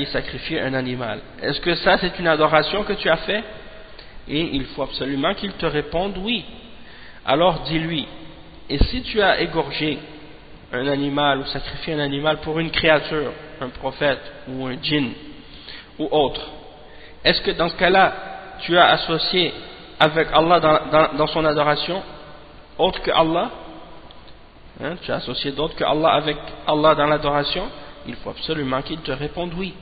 sacrifier un animal, est-ce que ça c'est une adoration que tu as fait? Et il faut absolument qu'il te réponde oui. Alors dis-lui, et si tu as égorgé un animal ou sacrifié un animal pour une créature, un prophète ou un djinn ou autre, est-ce que dans ce cas-là tu as associé avec Allah dans son adoration autre que Allah? Tu as associé d'autre que Allah avec Allah dans l'adoration? Il faut absolument qu'il te réponde oui.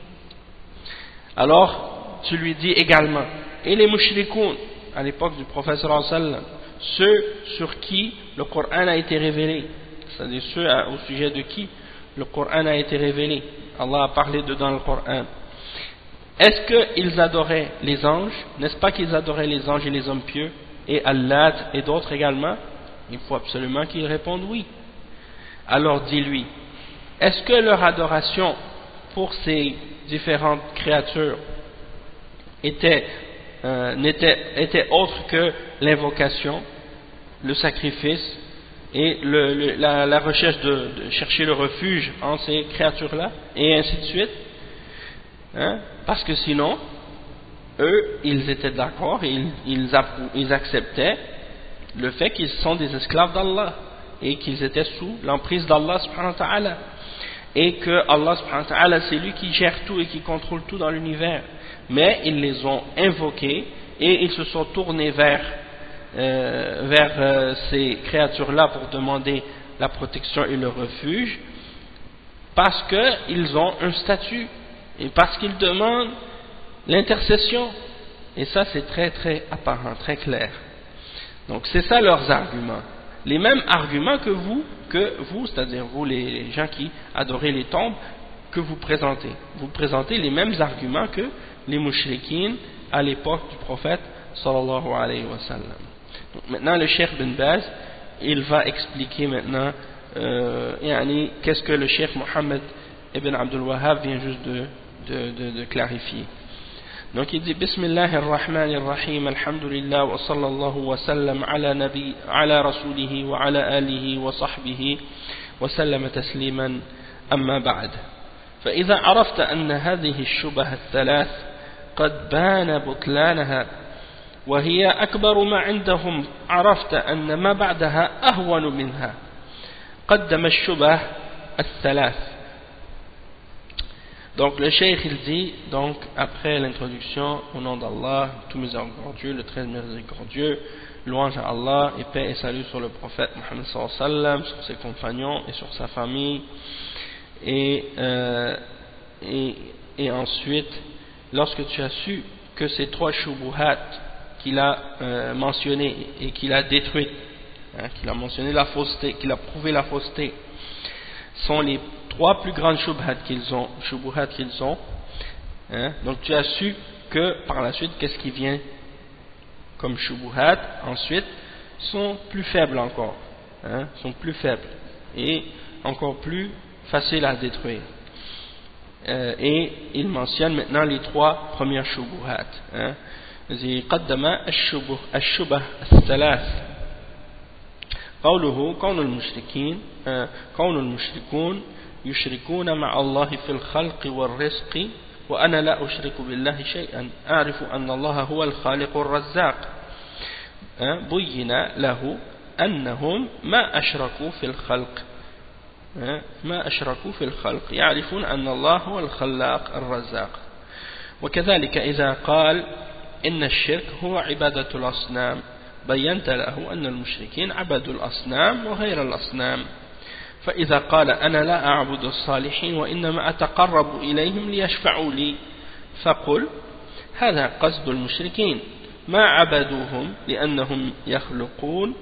Alors tu lui dis également, et les mushrikoun à l'époque du prophète sallallahu alayhi wa sallam, ceux sur qui le Coran a été révélé, c'est-à-dire ceux au sujet de qui le Coran a été révélé, Allah a parlé dans le Coran, est-ce qu'ils adoraient les anges? N'est-ce pas qu'ils adoraient les anges et les hommes pieux et Allah et d'autres également? Il faut absolument qu'ils répondent oui. Alors dis-lui, est-ce que leur adoration pour ces différentes créatures était autre que l'invocation, le sacrifice et la recherche de chercher le refuge en ces créatures-là, et ainsi de suite, parce que sinon eux ils étaient d'accord et ils acceptaient le fait qu'ils sont des esclaves d'Allah et qu'ils étaient sous l'emprise d'Allah subhanahu wa ta'ala, et que Allah subhanahu wa ta'ala c'est lui qui gère tout et qui contrôle tout dans l'univers, mais ils les ont invoqués et ils se sont tournés vers ces créatures-là pour demander la protection et le refuge, parce qu'ils ont un statut et parce qu'ils demandent l'intercession, et ça c'est très très apparent, très clair. Donc c'est ça leurs arguments, les mêmes arguments que vous, c'est-à-dire vous les gens qui adorez les tombes, que vous présentez les mêmes arguments que les mouchriquines à l'époque du prophète sallallahu alayhi wa sallam. Donc maintenant le Cheikh bin Baz il va expliquer maintenant qu'est-ce que le Cheikh Mohammed ibn Abdul Wahhab vient juste de clarifier. Donc il dit Bismillahir Rahmanir Rahim, Alhamdulillah wa sallallahu wa sallam ala rasulihi wa ala alihi wa sahbihi wa sallam tasliman amma ba'd. فإذا عرفت أن هذه الشبه الثلاث قد بان بطلانها وهي أكبر ما عندهم، عرفت أن ما بعدها أهون منها. قدم الشبه الثلاث. Donc le cheikh il dit, donc après l'introduction, au nom d'Allah, tout miséricordieux, le très miséricordieux, louange à Allah et paix et salut sur le prophète Mohammed sallallahu alayhi wa sallam, sur ses compagnons et sur sa famille, et ensuite, lorsque tu as su que ces trois shubuhat qu'il a mentionné et qu'il a détruit, qu'il a mentionné la fausseté, qu'il a prouvé la fausseté, sont les trois plus grandes shubuhat qu'ils ont, donc tu as su que par la suite, qu'est-ce qui vient comme shubuhat ensuite sont plus faibles encore, sont plus faibles et encore plus faciles à détruire. Et il mentionne maintenant les trois premières shubuhat. قدم الشبه الثلاث قوله كون المشركون يشركون مع الله في الخلق والرزق وأنا لا أشرك بالله شيئا أعرف أن الله هو الخالق الرزاق بين له أنهم ما أشركوا في الخلق يعرفون أن الله هو الخلاق الرزاق. وكذلك إذا قال إن الشرك هو عبادة الأصنام بينت له أن المشركين عبدوا الأصنام وغير الأصنام. فإذا قال أنا لا أعبد الصالحين وإنما أتقرب إليهم ليشفعوا لي فقل هذا قصد المشركين ما عبدوهم لأنهم يخلقون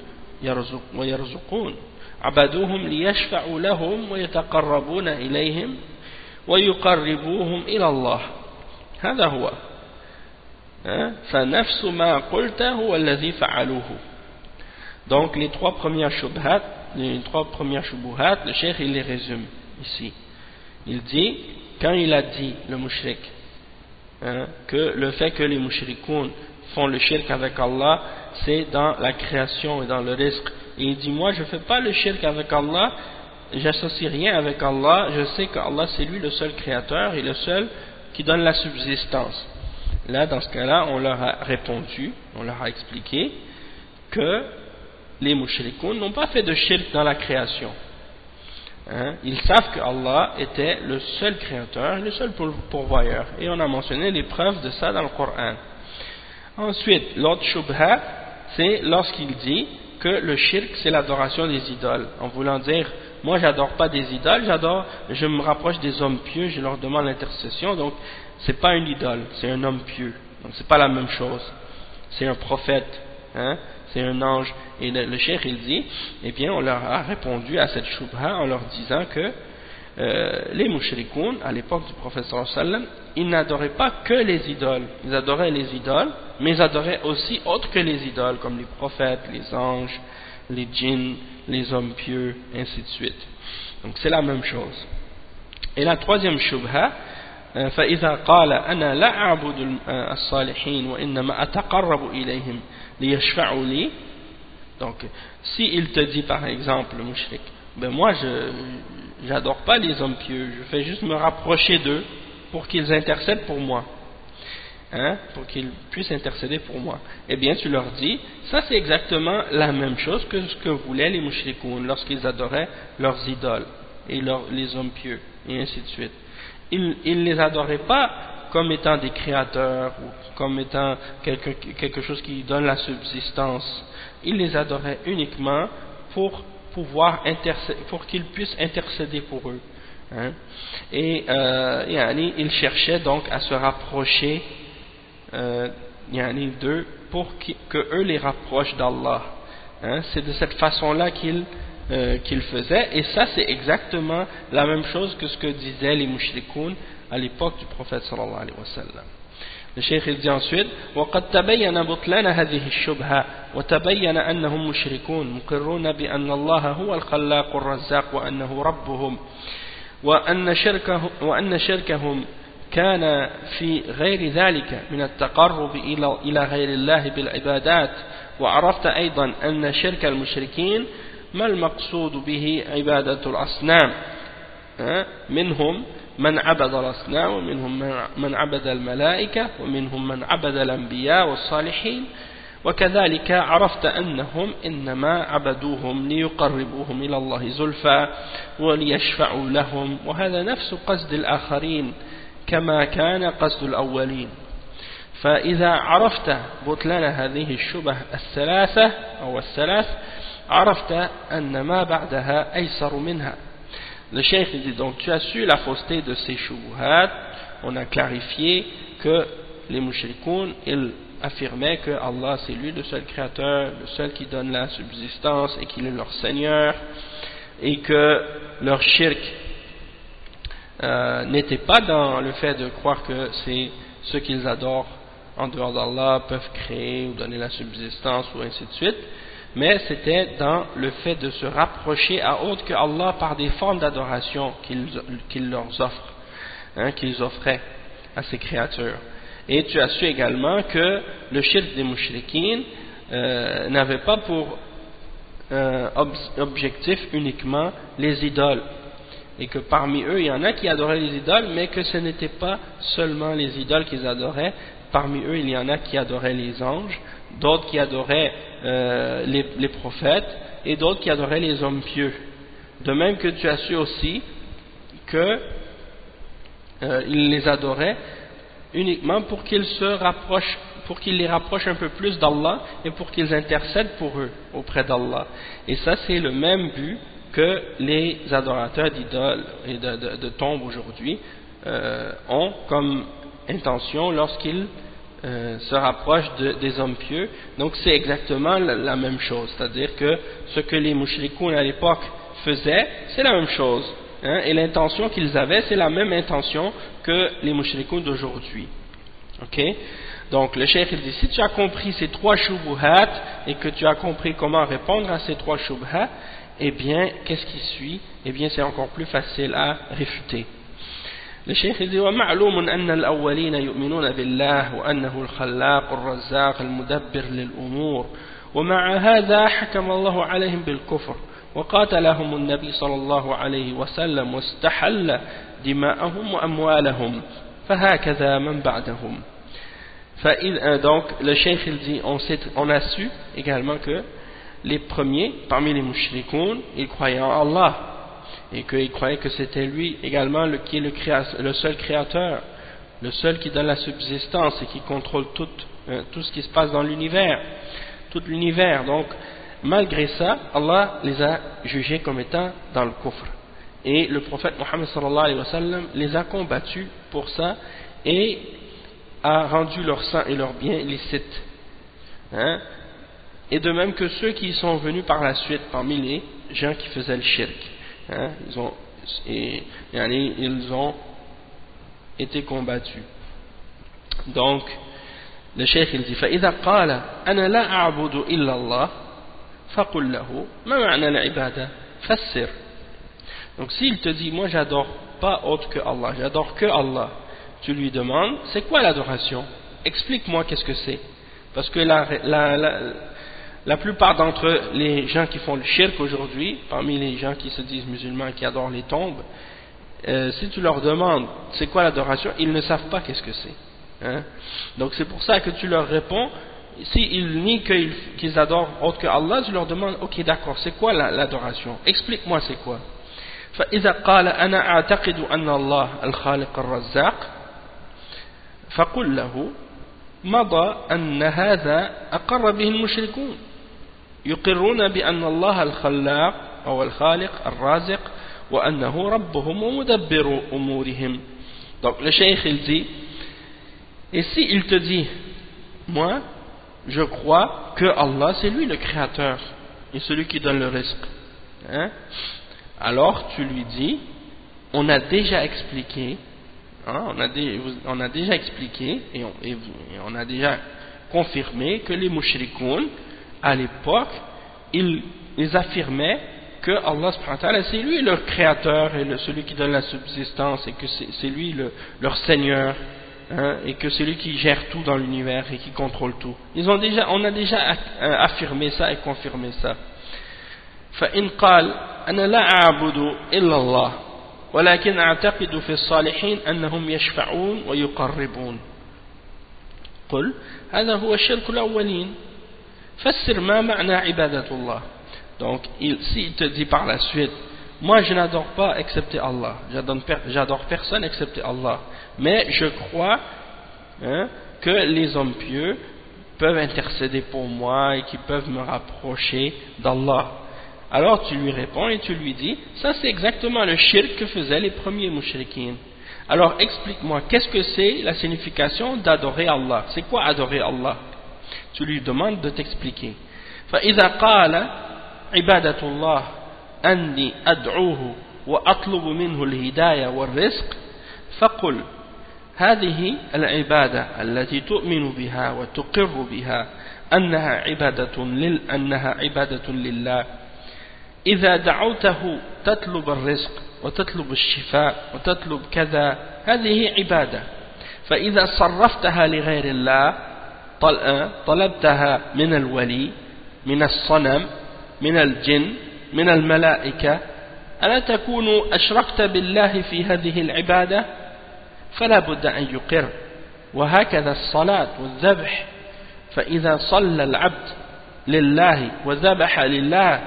ويرزقون عبدوهم ليشفعوا لهم ويتقربون إليهم ويقربوهم إلى الله هذا هو فنفس ما قلت هو الذي فعلوه. Donc les trois premières shubuhat, le cheikh il les résume ici. Il dit, quand il a dit le mushrik, que le fait que les mushrikoun font le shirk avec Allah, c'est dans la création et dans le rizq. Et il dit, moi je ne fais pas le shirk avec Allah, j'associe rien avec Allah, je sais que Allah c'est lui le seul créateur et le seul qui donne la subsistance. Là, dans ce cas-là, on leur a répondu, on leur a expliqué que les mushrikoun n'ont pas fait de shirk dans la création. Ils savent que Allah était le seul créateur, le seul pourvoyeur. Et on a mentionné les preuves de ça dans le Coran. Ensuite, l'autre shubha, c'est lorsqu'il dit que le shirk, c'est l'adoration des idoles. En voulant dire, moi j'adore pas des idoles, je me rapproche des hommes pieux, je leur demande l'intercession, donc c'est pas une idole, c'est un homme pieux. Donc c'est pas la même chose. C'est un prophète, c'est un ange. Et le cheikh il dit, eh bien on leur a répondu à cette shubha en leur disant que les mushrikoun, à l'époque du prophète sallallahu alayhi wa sallam, ils n'adoraient pas que les idoles. Ils adoraient les idoles, mais ils adoraient aussi autres que les idoles, comme les prophètes, les anges, les djinns, les hommes pieux, ainsi de suite. Donc c'est la même chose. Et la troisième shubha, فإذا قال أنا لا أعبد الصالحين وإنما أتقرب إليهم ليشفعوا لي. Donc si il te dit par exemple le mushrik, ben moi je n'adore pas les hommes pieux, je fais juste me rapprocher d'eux pour qu'ils intercèdent pour moi, pour qu'ils puissent intercéder pour moi. Eh bien tu leur dis, ça c'est exactement la même chose que ce que voulaient les mushrikoun lorsqu'ils adoraient leurs idoles et les hommes pieux et ainsi de suite. Ils ne les adoraient pas comme étant des créateurs ou comme étant quelque chose qui donne la subsistance. Ils les adoraient uniquement pour pouvoir pour qu'ils puissent intercéder pour eux. Et ils cherchaient donc à se rapprocher d'eux pour que eux les rapprochent d'Allah. C'est de cette façon-là qu'ils faisaient, et ça c'est exactement la même chose que ce que disaient les mushrikoun à l'époque du prophète sallallahu alayhi wa sallam. Le cheikh il dit ensuite, وقد تبين بطلان هذه الشبهة وتبين أنهم مشركون مقرون بأن الله هو الخلاق الرزاق وأنه ربهم وأن شركهم كان في غير ذلك من التقرب إلى غير الله بالعبادات. وعرفت أيضا أن شرك المشركين ما المقصود به عبادة الأصنام، منهم من عبد الأصنام ومنهم من عبد الملائكة ومنهم من عبد الأنبياء والصالحين وكذلك عرفت أنهم إنما عبدوهم ليقربوهم إلى الله زلفى وليشفعوا لهم وهذا نفس قصد الآخرين كما كان قصد الأولين. فإذا عرفت بطلان هذه الشبه الثلاثة أو الثلاث عرفت أن ما بعدها أيسر منها. Le cheikh dit donc tu as su la fausseté de ces shubuhat. On a clarifié que les mushrikoun ils affirmaient que Allah c'est lui le seul créateur, le seul qui donne la subsistance et qu'il est leur Seigneur, et que leur shirk n'était pas dans le fait de croire que c'est ceux qu'ils adorent en dehors d'Allah peuvent créer ou donner la subsistance ou ainsi de suite, mais c'était dans le fait de se rapprocher à autre que Allah par des formes d'adoration qu'il leur offre, qu'ils offraient à ces créatures. Et tu as su également que le shirk des mushrikines n'avait pas pour objectif uniquement les idoles, et que parmi eux il y en a qui adoraient les idoles, mais que ce n'était pas seulement les idoles qu'ils adoraient. Parmi eux il y en a qui adoraient les anges, d'autres qui adoraient les prophètes, et d'autres qui adoraient les hommes pieux. De même que tu as su aussi que ils les adoraient uniquement pour qu'ils se rapprochent, pour qu'ils les rapprochent un peu plus d'Allah et pour qu'ils intercèdent pour eux auprès d'Allah. Et ça c'est le même but que les adorateurs d'idoles et de tombes aujourd'hui ont comme intention lorsqu'ils se rapprochent des hommes pieux. Donc c'est exactement la même chose, c'est-à-dire que ce que les mushrikoun à l'époque faisaient, c'est la même chose, et l'intention qu'ils avaient, c'est la même intention que les mushrikoun d'aujourd'hui. Ok? Donc le cheikh il dit, si tu as compris ces trois shubuhat et que tu as compris comment répondre à ces trois shubuhat, eh bien qu'est-ce qui suit? Eh bien c'est encore plus facile à réfuter. Le cheikh dit ومعلوم أن الأولين يؤمنون بالله وأنه الخلاق الرزاق المدبر للأمور ومع هذا حكم الله عليهم بالكفر وقاتلهم النبي صلى الله عليه وسلم واستحل دماءهم وأموالهم فهكذا من بعدهم. Donc le cheikh il dit on a su également que les premiers parmi les mushrikoun ils croyaient en Allah et qu'ils croyaient que c'était lui également qui est le seul créateur, le seul qui donne la subsistance et qui contrôle tout ce qui se passe dans l'univers, tout l'univers. Donc malgré ça Allah les a jugés comme étant dans le kufr, et le prophète Mohammed sallallahu alayhi wa sallam les a combattus pour ça et a rendu leur sang et leurs biens licites, et de même que ceux qui sont venus par la suite parmi les gens qui faisaient le shirk, ils ont été combattus. Donc le cheikh il dit فإذا قال أنا لا أعبد إلا الله فقل له ما معنى العبادة فسر. Donc s'il te dit moi j'adore pas autre que Allah, j'adore que Allah, tu lui demandes c'est quoi l'adoration, explique-moi qu'est-ce que c'est, parce que la plupart d'entre les gens qui font le shirk aujourd'hui, parmi les gens qui se disent musulmans qui adorent les tombes, si tu leur demandes c'est quoi l'adoration, ils ne savent pas qu'est-ce que c'est, donc c'est pour ça que tu leur réponds. S'ils nient qu'ils adorent autre que Allah, tu leur demandes ok d'accord, c'est quoi l'adoration, explique-moi c'est quoi. فإذا قال أنا أعتقد أن الله الخالق الرزاق فقل له مضى أن هذا أقر به المشركون يقرون بأن الله الخلاق أو الخالق الرازق وأنه ربهم ومدبر أمورهم. Donc le cheikh il dit, et si il te dit moi je crois que Allah c'est lui le créateur et celui qui donne le risque, alors tu lui dis on a déjà expliqué, on a déjà expliqué et on a déjà confirmé que les mushrikoun à l'époque ils affirmaient que Allah subhanahu wa ta'ala c'est lui leur créateur et celui qui donne la subsistance, et que c'est lui leur Seigneur, et que c'est lui qui gère tout dans l'univers et qui contrôle tout. On a déjà affirmé ça et confirmé ça. فإن قال أنا لا أعبد إلا الله ولكن أعتقد في الصالحين أنهم يشفعون ويقربون قل هذا هو الشرك الأولين. Fassir ma ma'na ibadatullah. Donc, s'il te dit par la suite, moi je n'adore pas excepté Allah, j'adore personne excepté Allah, mais je crois que les hommes pieux peuvent intercéder pour moi et qu'ils peuvent me rapprocher d'Allah. Alors tu lui réponds et tu lui dis, ça c'est exactement le shirk que faisaient les premiers mushrikines. Alors explique-moi, qu'est-ce que c'est la signification d'adorer Allah? C'est quoi adorer Allah? Tu lui demandes de t'expliquer. فإذا قال عبادة الله أني أدعوه وأطلب منه الهداية والرزق فقل هذه العبادة التي تؤمن بها وتقر بها أنها عبادة لله إذا دعوته تطلب الرزق وتطلب الشفاء وتطلب كذا هذه عبادة فإذا صرفتها لغير الله طلبتها من الولي من الصنم من الجن من الملائكة ألا تكون أشركت بالله في هذه العبادة فلا بد أن يقر وهكذا الصلاة والذبح فإذا صلى العبد لله وذبح لله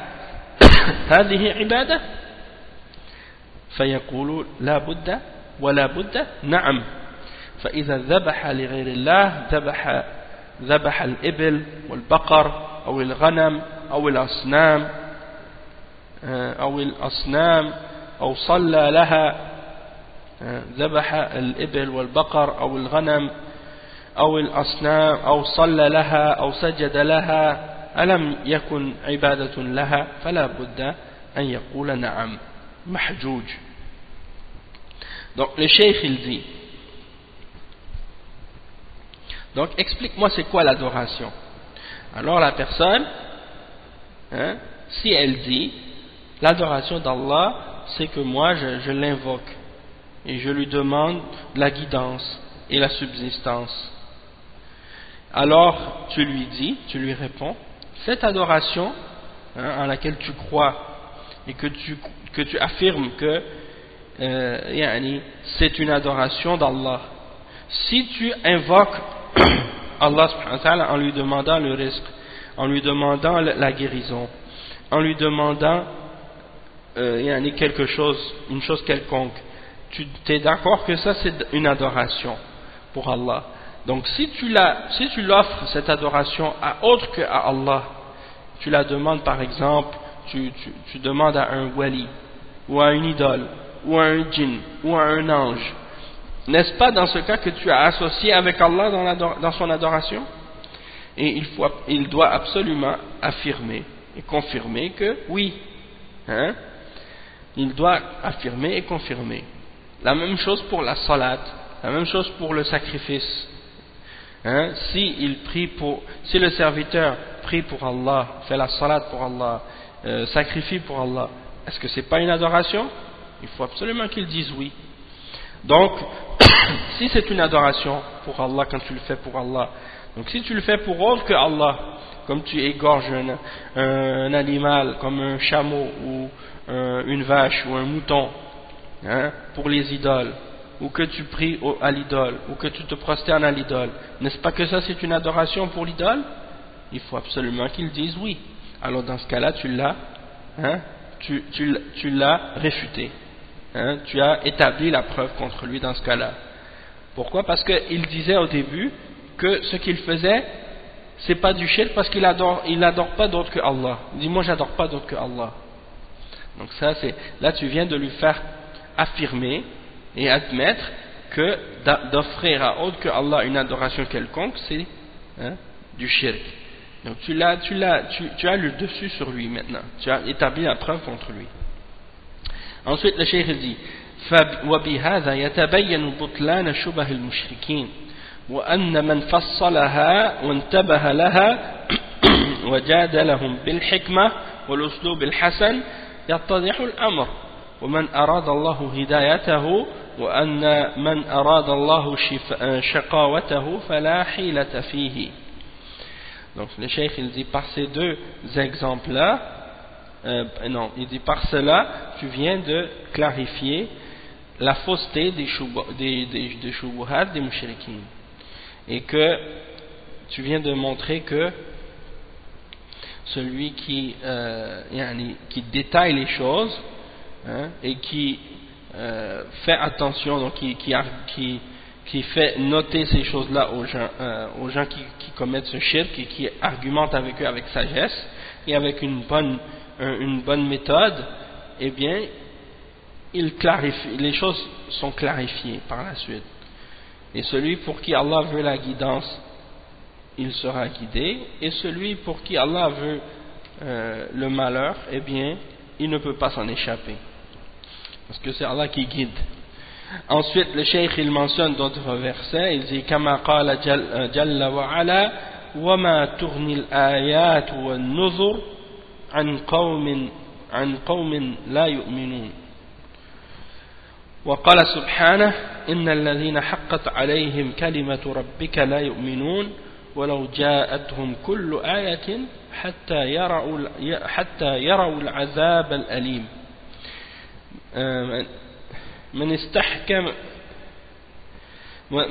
هذه عبادة فيقول لا بد ولا بد نعم فإذا ذبح لغير الله ذبح الإبل والبقر أو الغنم أو الأصنام أو صلى لها ذبح الإبل والبقر أو الغنم أو الأصنام أو صلى لها أو سجد لها ألم يكن عبادة لها فلا بد أن يقول نعم محجوج. Donc le cheikh il dit, donc explique-moi c'est quoi l'adoration. Alors la personne, si elle dit l'adoration d'Allah c'est que moi je l'invoque et je lui demande de la guidance et la subsistance, alors tu lui réponds cette adoration en laquelle tu crois et que tu affirmes que c'est une adoration d'Allah, si tu invoques Allah subhanahu wa ta'ala en lui demandant le risque, en lui demandant la guérison, en lui demandant quelque chose, une chose quelconque, tu es d'accord que ça c'est une adoration pour Allah. Donc si tu l'offres cette adoration à autre que à Allah, tu la demandes par exemple, tu demandes à un wali ou à une idole ou à un djinn ou à un ange, n'est-ce pas dans ce cas que tu as associé avec Allah dans son adoration? Et il doit absolument affirmer et confirmer que oui, il doit affirmer et confirmer. La même chose pour la salat, la même chose pour le sacrifice. Si le serviteur prie pour Allah, fait la salat pour Allah, sacrifie pour Allah, est-ce que c'est pas une adoration? Il faut absolument qu'il dise oui. Donc, si c'est une adoration pour Allah quand tu le fais pour Allah, donc si tu le fais pour autre que Allah, comme tu égorges un animal comme un chameau ou une vache ou un mouton pour les idoles, ou que tu pries à l'idole, ou que tu te prosternes à l'idole, n'est-ce pas que ça c'est une adoration pour l'idole? Il faut absolument qu'ils disent oui. Alors dans ce cas-là, tu l'as réfuté. Tu as établi la preuve contre lui dans ce cas-là. Pourquoi? Parce qu'il disait au début que ce qu'il faisait, c'est pas du shirk parce qu'il n'adore pas d'autre que Allah. Il dit moi j'adore pas d'autre que Allah. Donc ça là tu viens de lui faire affirmer et admettre que d'offrir à autre que Allah une adoration quelconque c'est du shirk. Donc tu as le dessus sur lui maintenant, tu as établi la preuve contre lui. Ensuite le cheikh dit وبهذا يتبين بطلان شبه المشركين وأن من فصلها وانتبه لها وجادلهم بالحكمة والأسلوب الحسن يتضح الأمر ومن أراد الله هدايته وأن من أراد الله شقاوته فلا حيلة فيه. Donc le cheikh il dit par ces deux exemples là il dit par cela tu viens de clarifier la fausseté des shubuhat des mushrikin et que tu viens de montrer que celui qui détaille les choses, et qui fait attention, donc qui fait noter ces choses-là aux gens qui commettent ce shirk, et qui argumente avec eux avec sagesse et avec une bonne méthode, eh bien il clarifie, les choses sont clarifiées par la suite. Et celui pour qui Allah veut la guidance, il sera guidé, et celui pour qui Allah veut le malheur, eh bien il ne peut pas s'en échapper, parce que c'est Allah qui guide. Ensuite, le cheikh il mentionne d'autres versets. Il dit Kama qala jalla wa ala wa ma tughni al-ayat wa an-nuzur an qawmin la yu'minun. وقال سبحانه إن الذين حقت عليهم كلمة ربك لا يؤمنون ولو جاءتهم كل آية حتى يروا العذاب الأليم.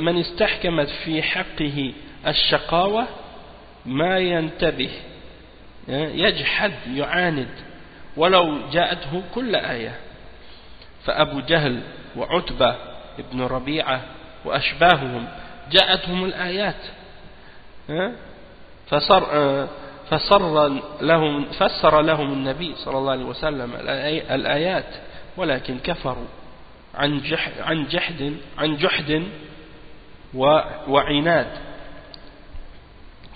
من استحكمت في حقه الشقاوة ما ينتبه يجحد يعاند ولو جاءته كل آية. فأبو جهل وعتبة ابن ربيعة وأشباههم جاءتهم الآيات فسر لهم النبي صلى الله عليه وسلم الآيات ولكن كفروا عن جحد وعناد،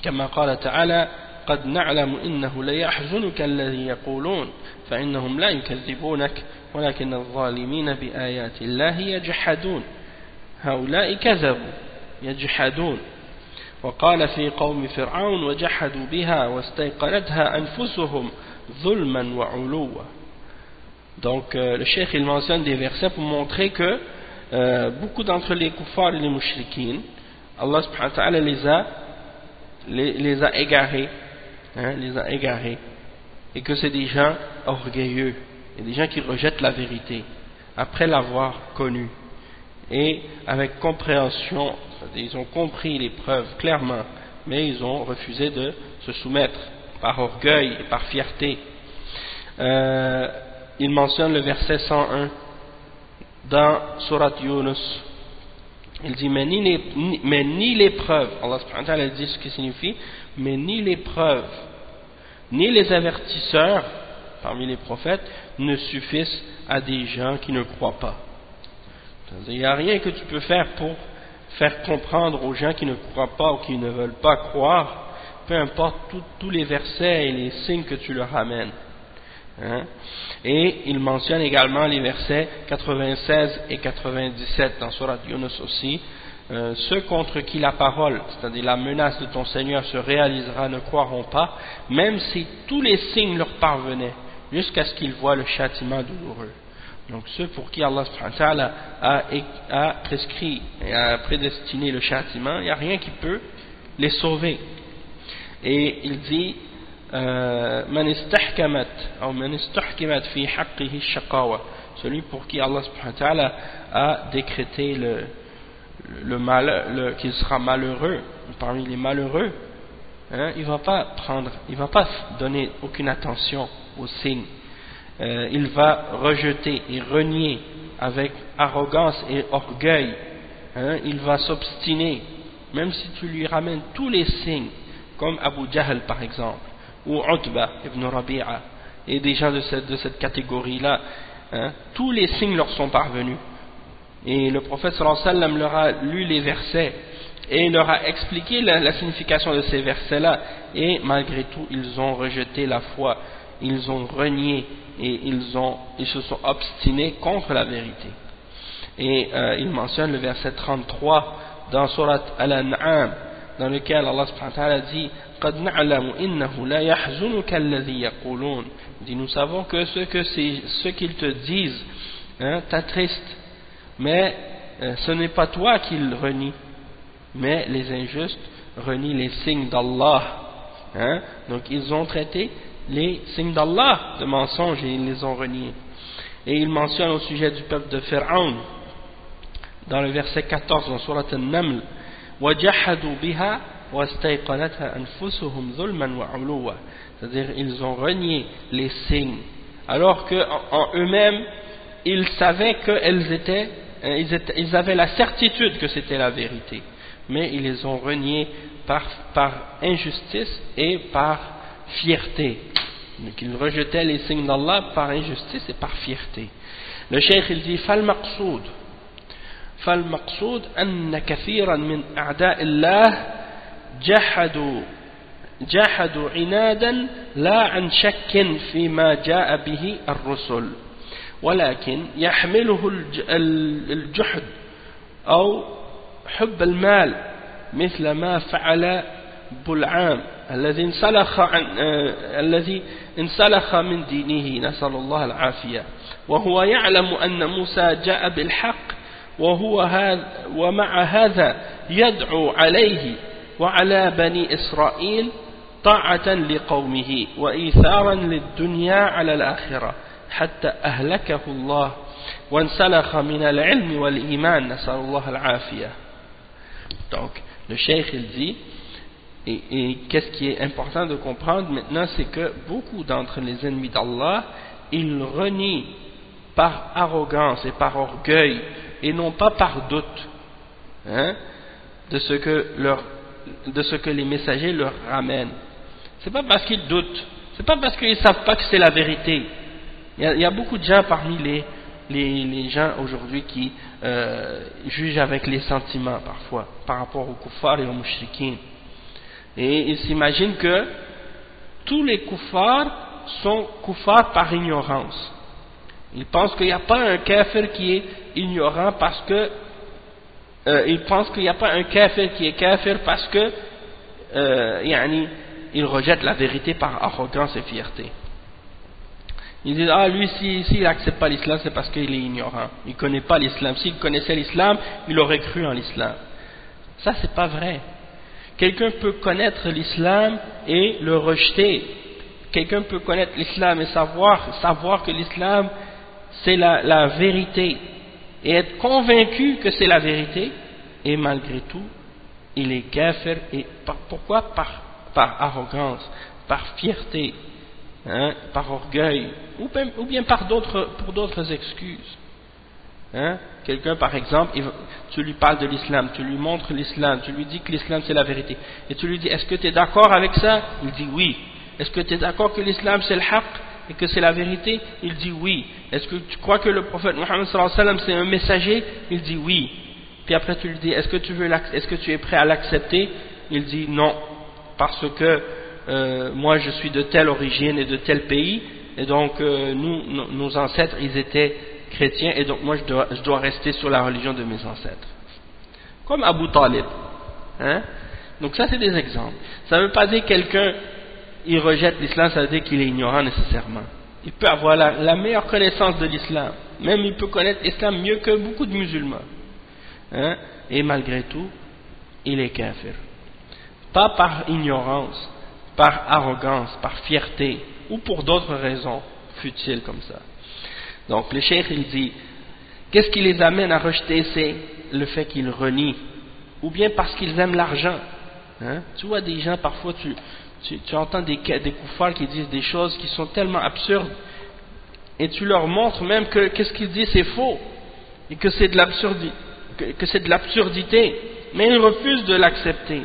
كما قال تعالى قد نعلم إنه ليحزنك الذي يقولون فإنهم لا يكذبونك ولكن الظالمين بآيات الله يجحدون هؤلاء كذبوا يجحدون. وقال في قوم فرعون وجحدوا بها واستيقنتها أنفسهم ظلما وعلوا. Donc le cheikh il mentionne des versets pour montrer que beaucoup d'entre les kuffars et les mushrikines, Allah subhanahu wa ta'ala les a égarés, et que c'est des gens orgueilleux et des gens qui rejettent la vérité après l'avoir connue et avec compréhension. Ils ont compris les preuves clairement, mais ils ont refusé de se soumettre par orgueil et par fierté. Il mentionne le verset 101 dans Surat Yunus. Il dit mais ni les preuves, Allah subhanahu wa ta'ala dit ce qui signifie, mais ni les preuves ni les avertisseurs parmi les prophètes ne suffisent à des gens qui ne croient pas. Il n'y a rien que tu peux faire pour faire comprendre aux gens qui ne croient pas ou qui ne veulent pas croire, peu importe tous les versets et les signes que tu leur amènes. Et il mentionne également les versets 96 et 97 dans Surat Yunus aussi. Ceux contre qui la parole, c'est-à-dire la menace de ton Seigneur se réalisera, ne croiront pas, même si tous les signes leur parvenaient, jusqu'à ce qu'ils voient le châtiment douloureux. Donc ceux pour qui Allah subhanahu wa ta'ala a prescrit et a prédestiné le châtiment, il n'y a rien qui peut les sauver. Et il dit Man istahkamat ou man istahkamat fi haqqihi shaqawa, celui pour qui Allah subhanahu wa ta'ala a décrété qu'il sera malheureux parmi les malheureux, il va pas donner aucune attention aux signes. Il va rejeter et renier avec arrogance et orgueil, il va s'obstiner même si tu lui ramènes tous les signes, comme Abu Jahl par exemple, ou Utba ibn Rabi'a et des gens de cette catégorie là, tous les signes leur sont parvenus et le prophète sallallahu alayhi wa sallam leur a lu les versets et leur a expliqué la signification de ces versets là, et malgré tout ils ont rejeté la foi, ils ont renié et ils se sont obstinés contre la vérité. Et il mentionne le verset 33 dans Surat Al-An'am, dans lequel Allah subhanahu wa ta'ala dit قَدْ نَعْلَمُ إِنَّهُ لَا يَحْزُنُكَ الَّذِي يَقُولُونَ. Dit nous savons que ce qu'ils te disent t'attriste, mais ce n'est pas toi qu'ils renient, mais les injustes renient les signes d'Allah. Donc ils ont traité les signes d'Allah de mensonges et ils les ont reniés. Et il mentionne au sujet du peuple de Pharaon dans le verset 14 dans Surat An-Naml وَجَحَدُوا بِهَا واستيقنتها أنفسهم ظلما وعلوا. C'est-à-dire ils ont renié les signes alors que en eux-mêmes ils savaient ils avaient la certitude que c'était la vérité, mais ils les ont reniés par injustice et par fierté. Donc ils rejetaient les signes d'Allah par injustice et par fierté. Le cheikh il dit فالمقصود أن كثيرا من أعداء الله جحدوا عنادا لا عن شك فيما جاء به الرسل، ولكن يحمله الجحد أو حب المال مثل ما فعل بلعام الذي انسلخ من دينه نسأل الله العافية، وهو يعلم أن موسى جاء بالحق ومع هذا يدعو عليه وعلى بني إسرائيل طاعة لقومه وإيثارا للدنيا على الآخرة حتى أهلكه الله وانسلخ من العلم والإيمان نسأل الله العافية. Donc le cheikh il dit et qu'est-ce qui est important de comprendre maintenant, c'est que beaucoup d'entre les ennemis d'Allah ils renient par arrogance et par orgueil et non pas par doute de ce que les messagers leur ramènent. C'est pas parce qu'ils doutent, c'est pas parce qu'ils ne savent pas que c'est la vérité. Il y a beaucoup de gens parmi les gens aujourd'hui qui jugent avec les sentiments parfois par rapport aux kuffars et aux mouchriquins, et ils s'imaginent que tous les kuffars sont kuffars par ignorance. Ils pensent qu'il n'y a pas un kafir qui est ignorant parce que ils pensent qu'il n'y a pas un kafir qui est kafir parce que il rejette la vérité par arrogance et fierté. Ils disent lui s'il n'accepte pas l'islam c'est parce qu'il est ignorant, il ne connaît pas l'islam. S'il connaissait l'islam il aurait cru en l'islam. Ça c'est pas vrai. Quelqu'un peut connaître l'islam et le rejeter. Quelqu'un peut connaître l'islam et savoir que l'islam c'est la vérité et être convaincu que c'est la vérité, et malgré tout il est kafir. Et pourquoi? Par arrogance, par fierté, par orgueil, ou bien pour d'autres excuses. Quelqu'un par exemple, tu lui parles de l'islam, tu lui montres l'islam, tu lui dis que l'islam c'est la vérité, et tu lui dis est-ce que tu es d'accord avec ça? Il dit oui. Est-ce que tu es d'accord que l'islam c'est le haqq et que c'est la vérité? Il dit oui. Est-ce que tu crois que le prophète Mohammed sallallahu alayhi wa sallam c'est un messager? Il dit oui. Puis après tu lui dis est-ce que tu es prêt à l'accepter? Il dit non, parce que moi je suis de telle origine et de tel pays, et donc nos ancêtres ils étaient chrétiens, et donc moi je dois rester sur la religion de mes ancêtres, comme Abu Talib. Donc ça c'est des exemples. Ça ne veut pas dire que quelqu'un il rejette l'islam, ça veut dire qu'il est ignorant nécessairement. Il peut avoir la meilleure connaissance de l'islam, même il peut connaître l'islam mieux que beaucoup de musulmans, et malgré tout il est kafir. Pas par ignorance, par arrogance, par fierté, ou pour d'autres raisons futiles comme ça. Donc le cheikh il dit, qu'est-ce qui les amène à rejeter? C'est le fait qu'ils renient, ou bien parce qu'ils aiment l'argent. Tu vois des gens parfois, tu entends des kuffars qui disent des choses qui sont tellement absurdes, et tu leur montres même que qu'est-ce qu'ils disent c'est faux, et que c'est de l'absurdité, mais ils refusent de l'accepter.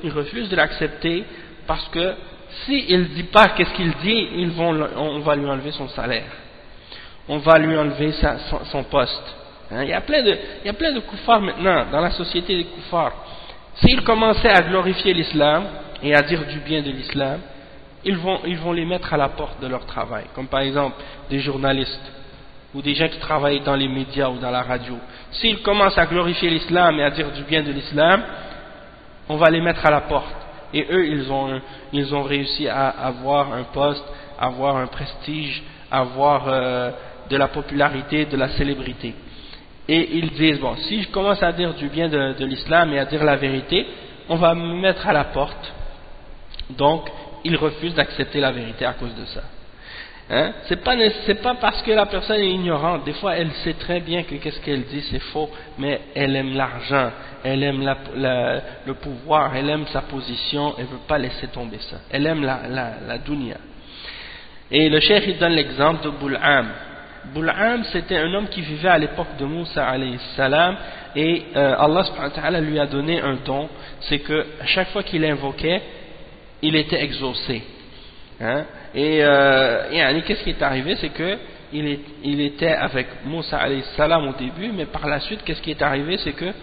Ils refusent de l'accepter parce que s'il ne dit pas qu'est-ce qu'il dit, on va lui enlever son salaire, on va lui enlever son poste. Il y a plein de kuffars maintenant dans la société des kuffars. S'ils commençaient à glorifier l'islam et à dire du bien de l'islam, ils vont les mettre à la porte de leur travail, comme par exemple des journalistes ou des gens qui travaillent dans les médias ou dans la radio. S'ils commencent à glorifier l'islam et à dire du bien de l'islam, on va les mettre à la porte. Et eux, ils ont réussi à avoir un poste, avoir un prestige, avoir de la popularité, de la célébrité. Et ils disent, bon, si je commence à dire du bien de l'islam et à dire la vérité, on va me mettre à la porte. Donc, ils refusent d'accepter la vérité à cause de ça. Hein? C'est pas parce que la personne est ignorante. Des fois, elle sait très bien que qu'est-ce qu'elle dit c'est faux, mais elle aime l'argent, elle aime le pouvoir, elle aime sa position, elle veut pas laisser tomber ça. Elle aime la dunya. Et le cheikh il donne l'exemple de Bul'am. Bul'am, c'était un homme qui vivait à l'époque de Moussa alayhi salam, et Allah subhanahu wa ta'ala lui a donné un don, c'est que à chaque fois qu'il invoquait, il était exaucé. Hein? Et qu'est-ce qui est arrivé, c'est que il était avec Moussa alayhi salam au début, mais par la suite, qu'est-ce qui est arrivé, c'est que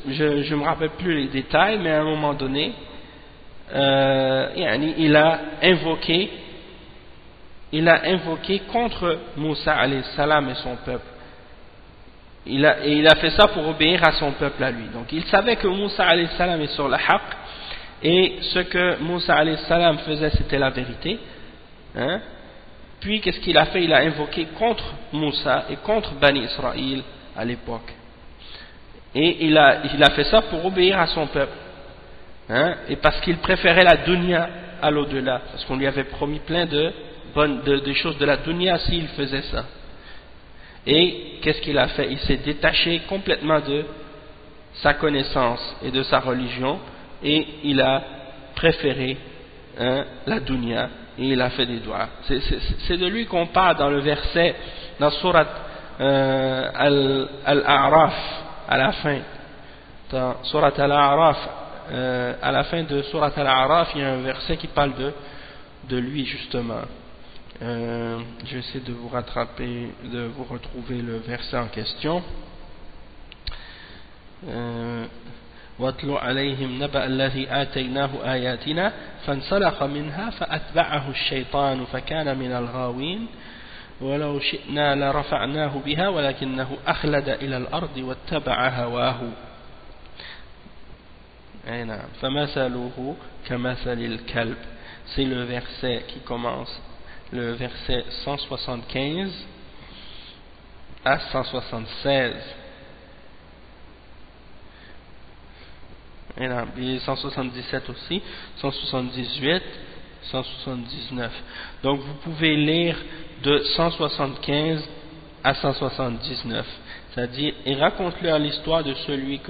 je me rappelle plus les détails, mais à un moment donné, il a invoqué contre Moussa alayhi salam et son peuple. Il a fait ça pour obéir à son peuple à lui. Donc il savait que Moussa alayhi salam est sur le haqq, et ce que Moussa alayhi salam faisait c'était la vérité. Hein? Puis qu'est-ce qu'il a fait? Il a invoqué contre Moussa et contre Bani Israël à l'époque. Et il a fait ça pour obéir à son peuple. Hein? Et parce qu'il préférait la dunya à l'au-delà, parce qu'on lui avait promis plein de choses de la dunya s'il faisait ça. Et qu'est-ce qu'il a fait? Il s'est détaché complètement de sa connaissance et de sa religion, et il a préféré la dunya, et il a fait des doigts. C'est de lui qu'on parle dans le verset, dans Surat Al-A'raf, à la fin. Dans Surat Al-A'raf, à la fin de Surat Al-A'raf, il y a un verset qui parle de lui justement. Je vais essayer de vous rattraper, de vous retrouver le verset en question. واتل عليهم نبأ الذي آتيناه آياتنا فانسلخ منها فأتبعه الشيطان فكان من الغاوين ولو شئنا لرفعناه بها ولكنه أخلد إلى الأرض واتبع هواه فمثله كمثل الكلب. C'est le verset qui commence, le verset 175 à 176. Et 177 aussi, 178, 179. Donc vous pouvez lire de 175 à 179. C'est-à-dire, et raconte-leur l'histoire de celui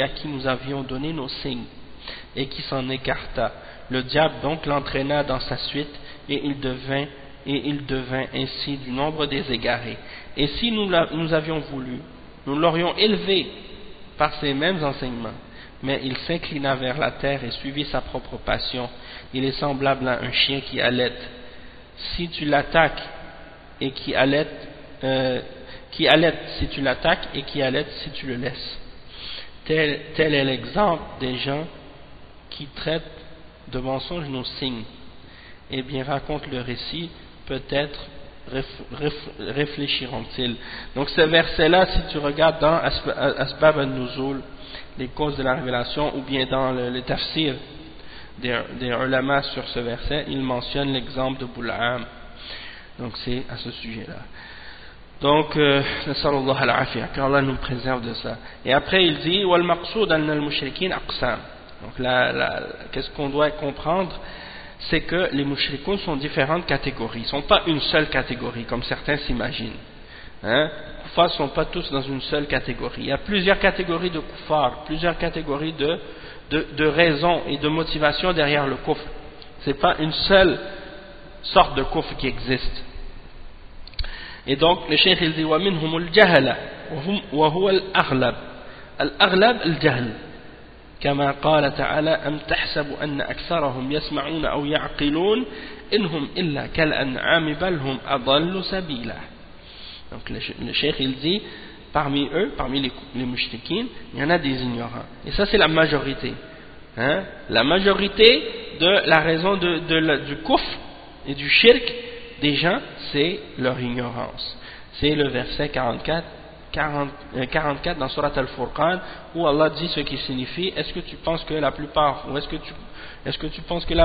à qui nous avions donné nos signes et qui s'en écarta. Le diable donc l'entraîna dans sa suite, et il devint ainsi du nombre des égarés. Et si nous avions voulu, nous l'aurions élevé par ces mêmes enseignements. Mais il s'inclina vers la terre et suivit sa propre passion. Il est semblable à un chien qui allaite. Si tu l'attaques et qui allaite si tu l'attaques et qui allaite si tu le laisses. Tel est l'exemple des gens qui traitent de mensonges nos signes. Eh bien, raconte le récit, peut-être réfléchiront-ils. Donc ce verset-là, si tu regardes dans Asbab al-Nuzul, les causes de la révélation, ou bien dans le tafsir des ulama sur ce verset, il mentionne l'exemple de Bul'am. Donc c'est à ce sujet-là. Donc, nasallallahu al-afiyah, qu'Allah nous préserve de ça. Et après il dit, wal maqsoud anna al-mushrikin aqsam. Donc qu'est-ce qu'on doit comprendre, c'est que les mushrikoun sont différentes catégories. Ils ne sont pas une seule catégorie, comme certains s'imaginent. Les kuffars ne sont pas tous dans une seule catégorie. Il y a plusieurs catégories de kuffars, plusieurs catégories de raisons et de motivations derrière le kufr. Ce n'est pas une seule sorte de kufr qui existe. Et donc, le cheikh il dit وَمِنْهُمُ الْجَهَلَ وَهُوَ الْأَغْلَبِ الْأَغْلَبِ الْجَهْلِ كما قال تعالى أم تحسب أن أكثرهم يسمعون أو يعقلون إنهم إلا كالأنعام بل هم أضل سبيلا. Donc le cheikh il dit, parmi eux, parmi les mushrikines, il y en a des ignorants. Et ça c'est la majorité. La majorité de la raison du kufr et du shirk des gens, c'est leur ignorance. C'est le verset 44 dans Surat Al-Furqan, où Allah dit ce qui signifie, est-ce que tu penses que la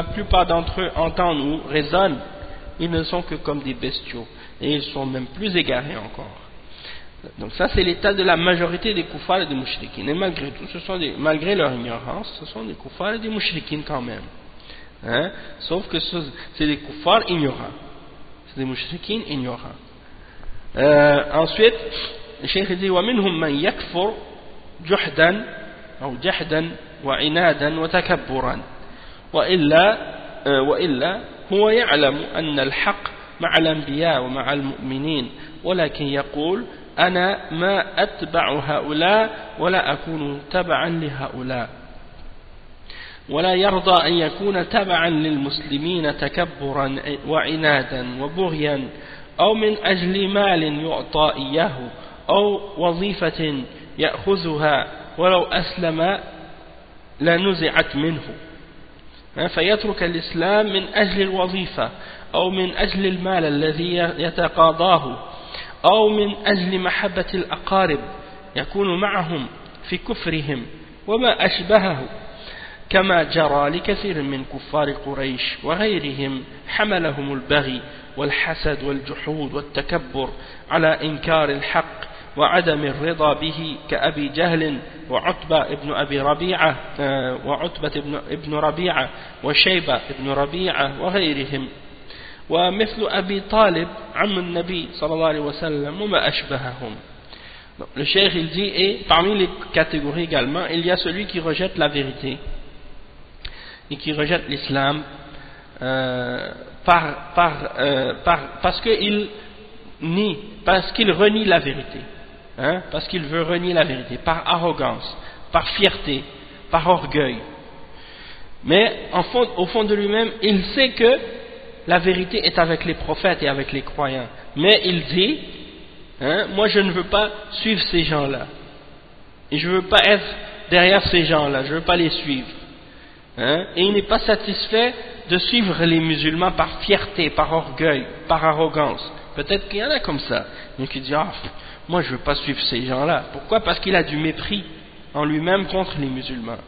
plupart d'entre eux entendent ou raisonnent? Ils ne sont que comme des bestiaux, et ils sont même plus égarés encore. Donc ça c'est l'état de la majorité des kuffars et des mouchriquines. Et malgré tout, malgré leur ignorance, ce sont des kuffars et des mouchriquines quand même. Sauf que c'est des kuffars ignorants. c'est des mushrikines ignorants. Ensuite, le cheikh dit وَمِنْهُمْ مَنْ يَكْفُرْ جُحْدًا أو جحدا وعنادا وتكبرا وإلا هو يعلم أن الحق مع الأنبياء ومع المؤمنين ولكن يقول أنا ما أتبع هؤلاء ولا أكون تبعا لهؤلاء ولا يرضى أن يكون تبعا للمسلمين تكبرا وعنادا وبغيا أو من أجل مال يعطى إياه أو وظيفة يأخذها ولو أسلم لنزعت منه فيترك الإسلام من أجل الوظيفة أو من أجل المال الذي يتقاضاه أو من أجل محبة الأقارب يكون معهم في كفرهم وما أشبهه كما جرى لكثير من كفار قريش وغيرهم حملهم البغي والحسد والجحود والتكبر على إنكار الحق وعدم الرضا به كأبي جهل وعتبة ابن ربيعة وشيبة ابن ربيعة وغيرهم ومثل أبي طالب عم النبي صلى الله عليه وسلم وما أشبههم. Donc, le cheikh il dit, et parmi les catégories également, il y a celui qui rejette la vérité et qui rejette l'islam parce qu'il renie la vérité, parce qu'il veut renier la vérité, par arrogance, par fierté, par orgueil. Mais au fond de lui-même, il sait que la vérité est avec les prophètes et avec les croyants. Mais il dit, moi je ne veux pas suivre ces gens-là. Et je ne veux pas être derrière ces gens-là, je ne veux pas les suivre. Et il n'est pas satisfait de suivre les musulmans par fierté, par orgueil, par arrogance. Peut-être qu'il y en a comme ça. Donc il dit, moi je ne veux pas suivre ces gens-là. Pourquoi? Parce qu'il a du mépris en lui-même contre les musulmans.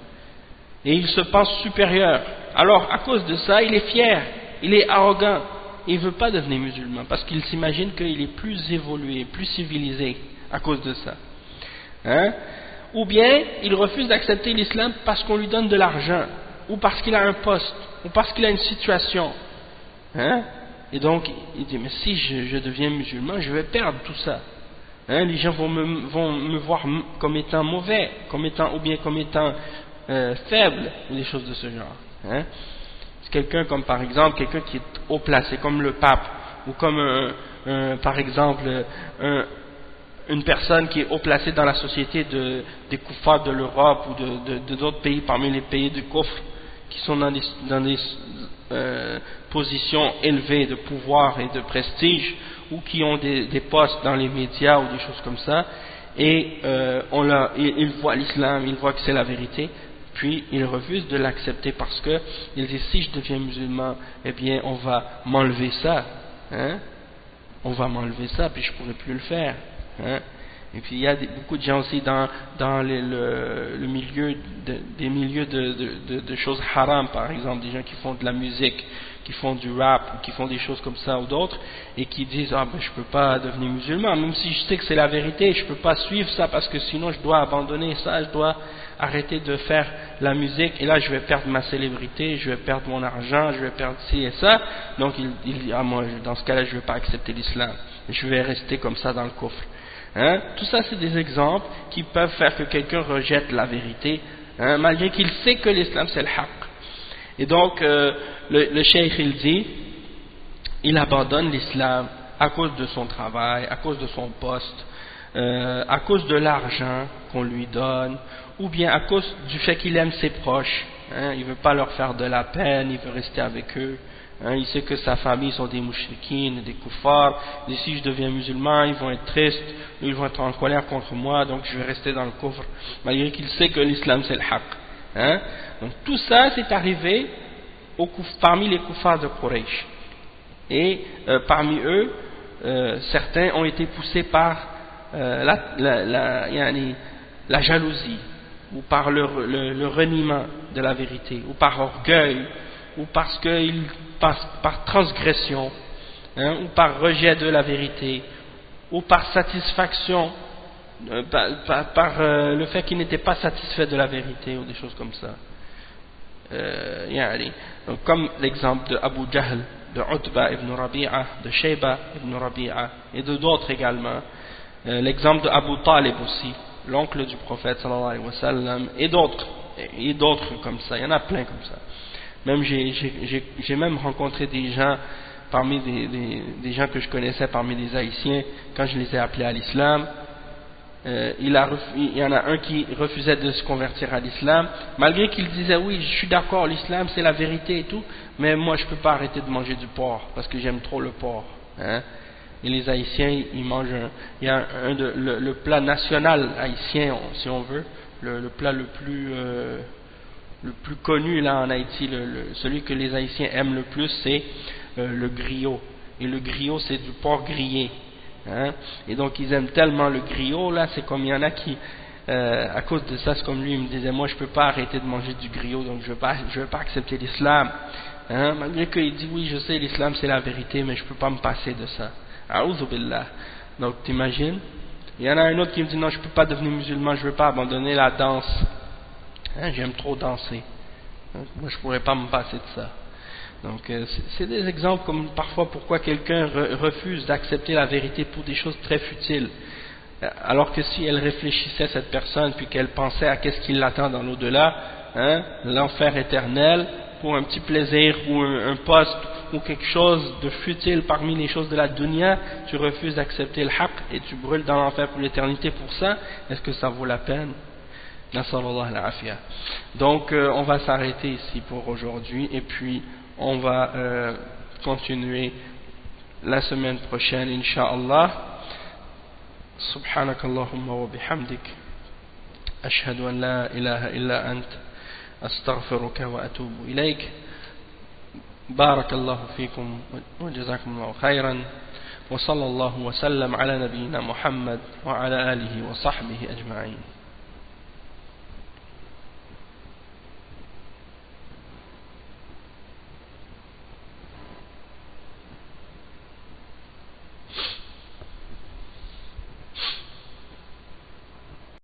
Et il se pense supérieur. Alors à cause de ça, il est fier, il est arrogant. Il ne veut pas devenir musulman parce qu'il s'imagine qu'il est plus évolué, plus civilisé à cause de ça. Ou bien il refuse d'accepter l'islam parce qu'on lui donne de l'argent, ou parce qu'il a un poste, ou parce qu'il a une situation. Et donc il dit, mais si je deviens musulman, je vais perdre tout ça. Les gens vont me voir comme étant mauvais, ou bien comme étant faible, ou des choses de ce genre. C'est quelqu'un comme par exemple quelqu'un qui est haut placé, comme le pape, ou comme par exemple une personne qui est haut placée dans la société des koufars de l'Europe ou de d'autres pays parmi les pays du Kufr, qui sont dans des positions élevées de pouvoir et de prestige, ou qui ont des postes dans les médias ou des choses comme ça, et ils voient l'islam, ils voient que c'est la vérité, puis ils refusent de l'accepter parce que ils disent, si je deviens musulman, eh bien on va m'enlever ça, on va m'enlever ça, puis je ne pourrai plus le faire. Et puis il y a beaucoup de gens aussi dans le milieu des milieux de choses haram, par exemple, des gens qui font de la musique, qui font du rap, ou qui font des choses comme ça ou d'autres, et qui disent, je peux pas devenir musulman, même si je sais que c'est la vérité, je peux pas suivre ça parce que sinon je dois abandonner ça, je dois arrêter de faire la musique, et là je vais perdre ma célébrité, je vais perdre mon argent, je vais perdre ci et ça. Donc il dit, moi dans ce cas-là je vais pas accepter l'islam, je vais rester comme ça dans le coffre. Tout ça c'est des exemples qui peuvent faire que quelqu'un rejette la vérité, malgré qu'il sait que l'islam c'est le haqq. Et donc le cheikh il dit, il abandonne l'islam à cause de son travail, à cause de son poste, à cause de l'argent qu'on lui donne, ou bien à cause du fait qu'il aime ses proches, il ne veut pas leur faire de la peine, il veut rester avec eux. Il sait que sa famille sont des mouchriquines, des koufars, et si je deviens musulman, ils vont être tristes, ils vont être en colère contre moi, donc je vais rester dans le coffre, malgré qu'il sait que l'islam c'est le haqq. Donc tout ça c'est arrivé parmi les koufars de Quraysh. Et parmi eux, certains ont été poussés par la jalousie, ou par le reniement de la vérité, ou par orgueil, ou parce qu'ils par transgression, ou par rejet de la vérité, ou par satisfaction, par le fait qu'ils n'étaient pas satisfaits de la vérité, ou des choses comme ça. Donc, comme l'exemple de Abu Jahl de Utba ibn Rabi'a, de Shayba ibn Rabi'a et de d'autres également. L'exemple de Abu Talib aussi, l'oncle du prophète sallallahu alayhi wa sallam, et d'autres comme ça, il y en a plein comme ça. Même j'ai même rencontré des gens parmi des gens que je connaissais parmi les Haïtiens, quand je les ai appelés à l'islam. Il y en a un qui refusait de se convertir à l'islam, malgré qu'il disait oui, je suis d'accord, l'islam c'est la vérité et tout, mais moi je peux pas arrêter de manger du porc parce que j'aime trop le porc, hein. Et les Haïtiens, ils mangent il y a le plat national haïtien, si on veut, le plat le plus connu là en Haïti, celui que les Haïtiens aiment le plus, c'est le griot. Et le griot, c'est du porc grillé, hein. Et donc ils aiment tellement le griot là, c'est comme il y en a qui à cause de ça, c'est comme lui, il me disait moi je peux pas arrêter de manger du griot, donc je veux pas accepter l'islam, hein. Malgré qu'il dit oui, je sais, l'islam c'est la vérité, mais je peux pas me passer de ça. A'udhu billah. Donc t'imagines, il y en a un autre qui me dit non, je peux pas devenir musulman, je veux pas abandonner la danse, hein, j'aime trop danser, donc, moi je pourrais pas me passer de ça. Donc c'est des exemples comme parfois pourquoi quelqu'un refuse d'accepter la vérité pour des choses très futiles, alors que si elle réfléchissait, cette personne, puis qu'elle pensait à qu'est-ce qui l'attend dans l'au-delà, hein, l'enfer éternel, pour un petit plaisir ou un poste ou quelque chose de futile parmi les choses de la dunya, tu refuses d'accepter le haqq et tu brûles dans l'enfer pour l'éternité pour ça, est-ce que ça vaut la peine? Nasallallahu al-afiyah. Donc on va s'arrêter ici pour aujourd'hui et puis on va continuer la semaine prochaine, Inch'Allah. Subhanakallahumma wa bihamdik, ashhadu an la ilaha illa ant, astaghfiruka wa atubu ilayk. Barakallahu fikum wa jazakumullahu khayran, wa sallallahu wa sallam ala nabiyyina Muhammad wa ala alihi wa sahbihi ajma'in.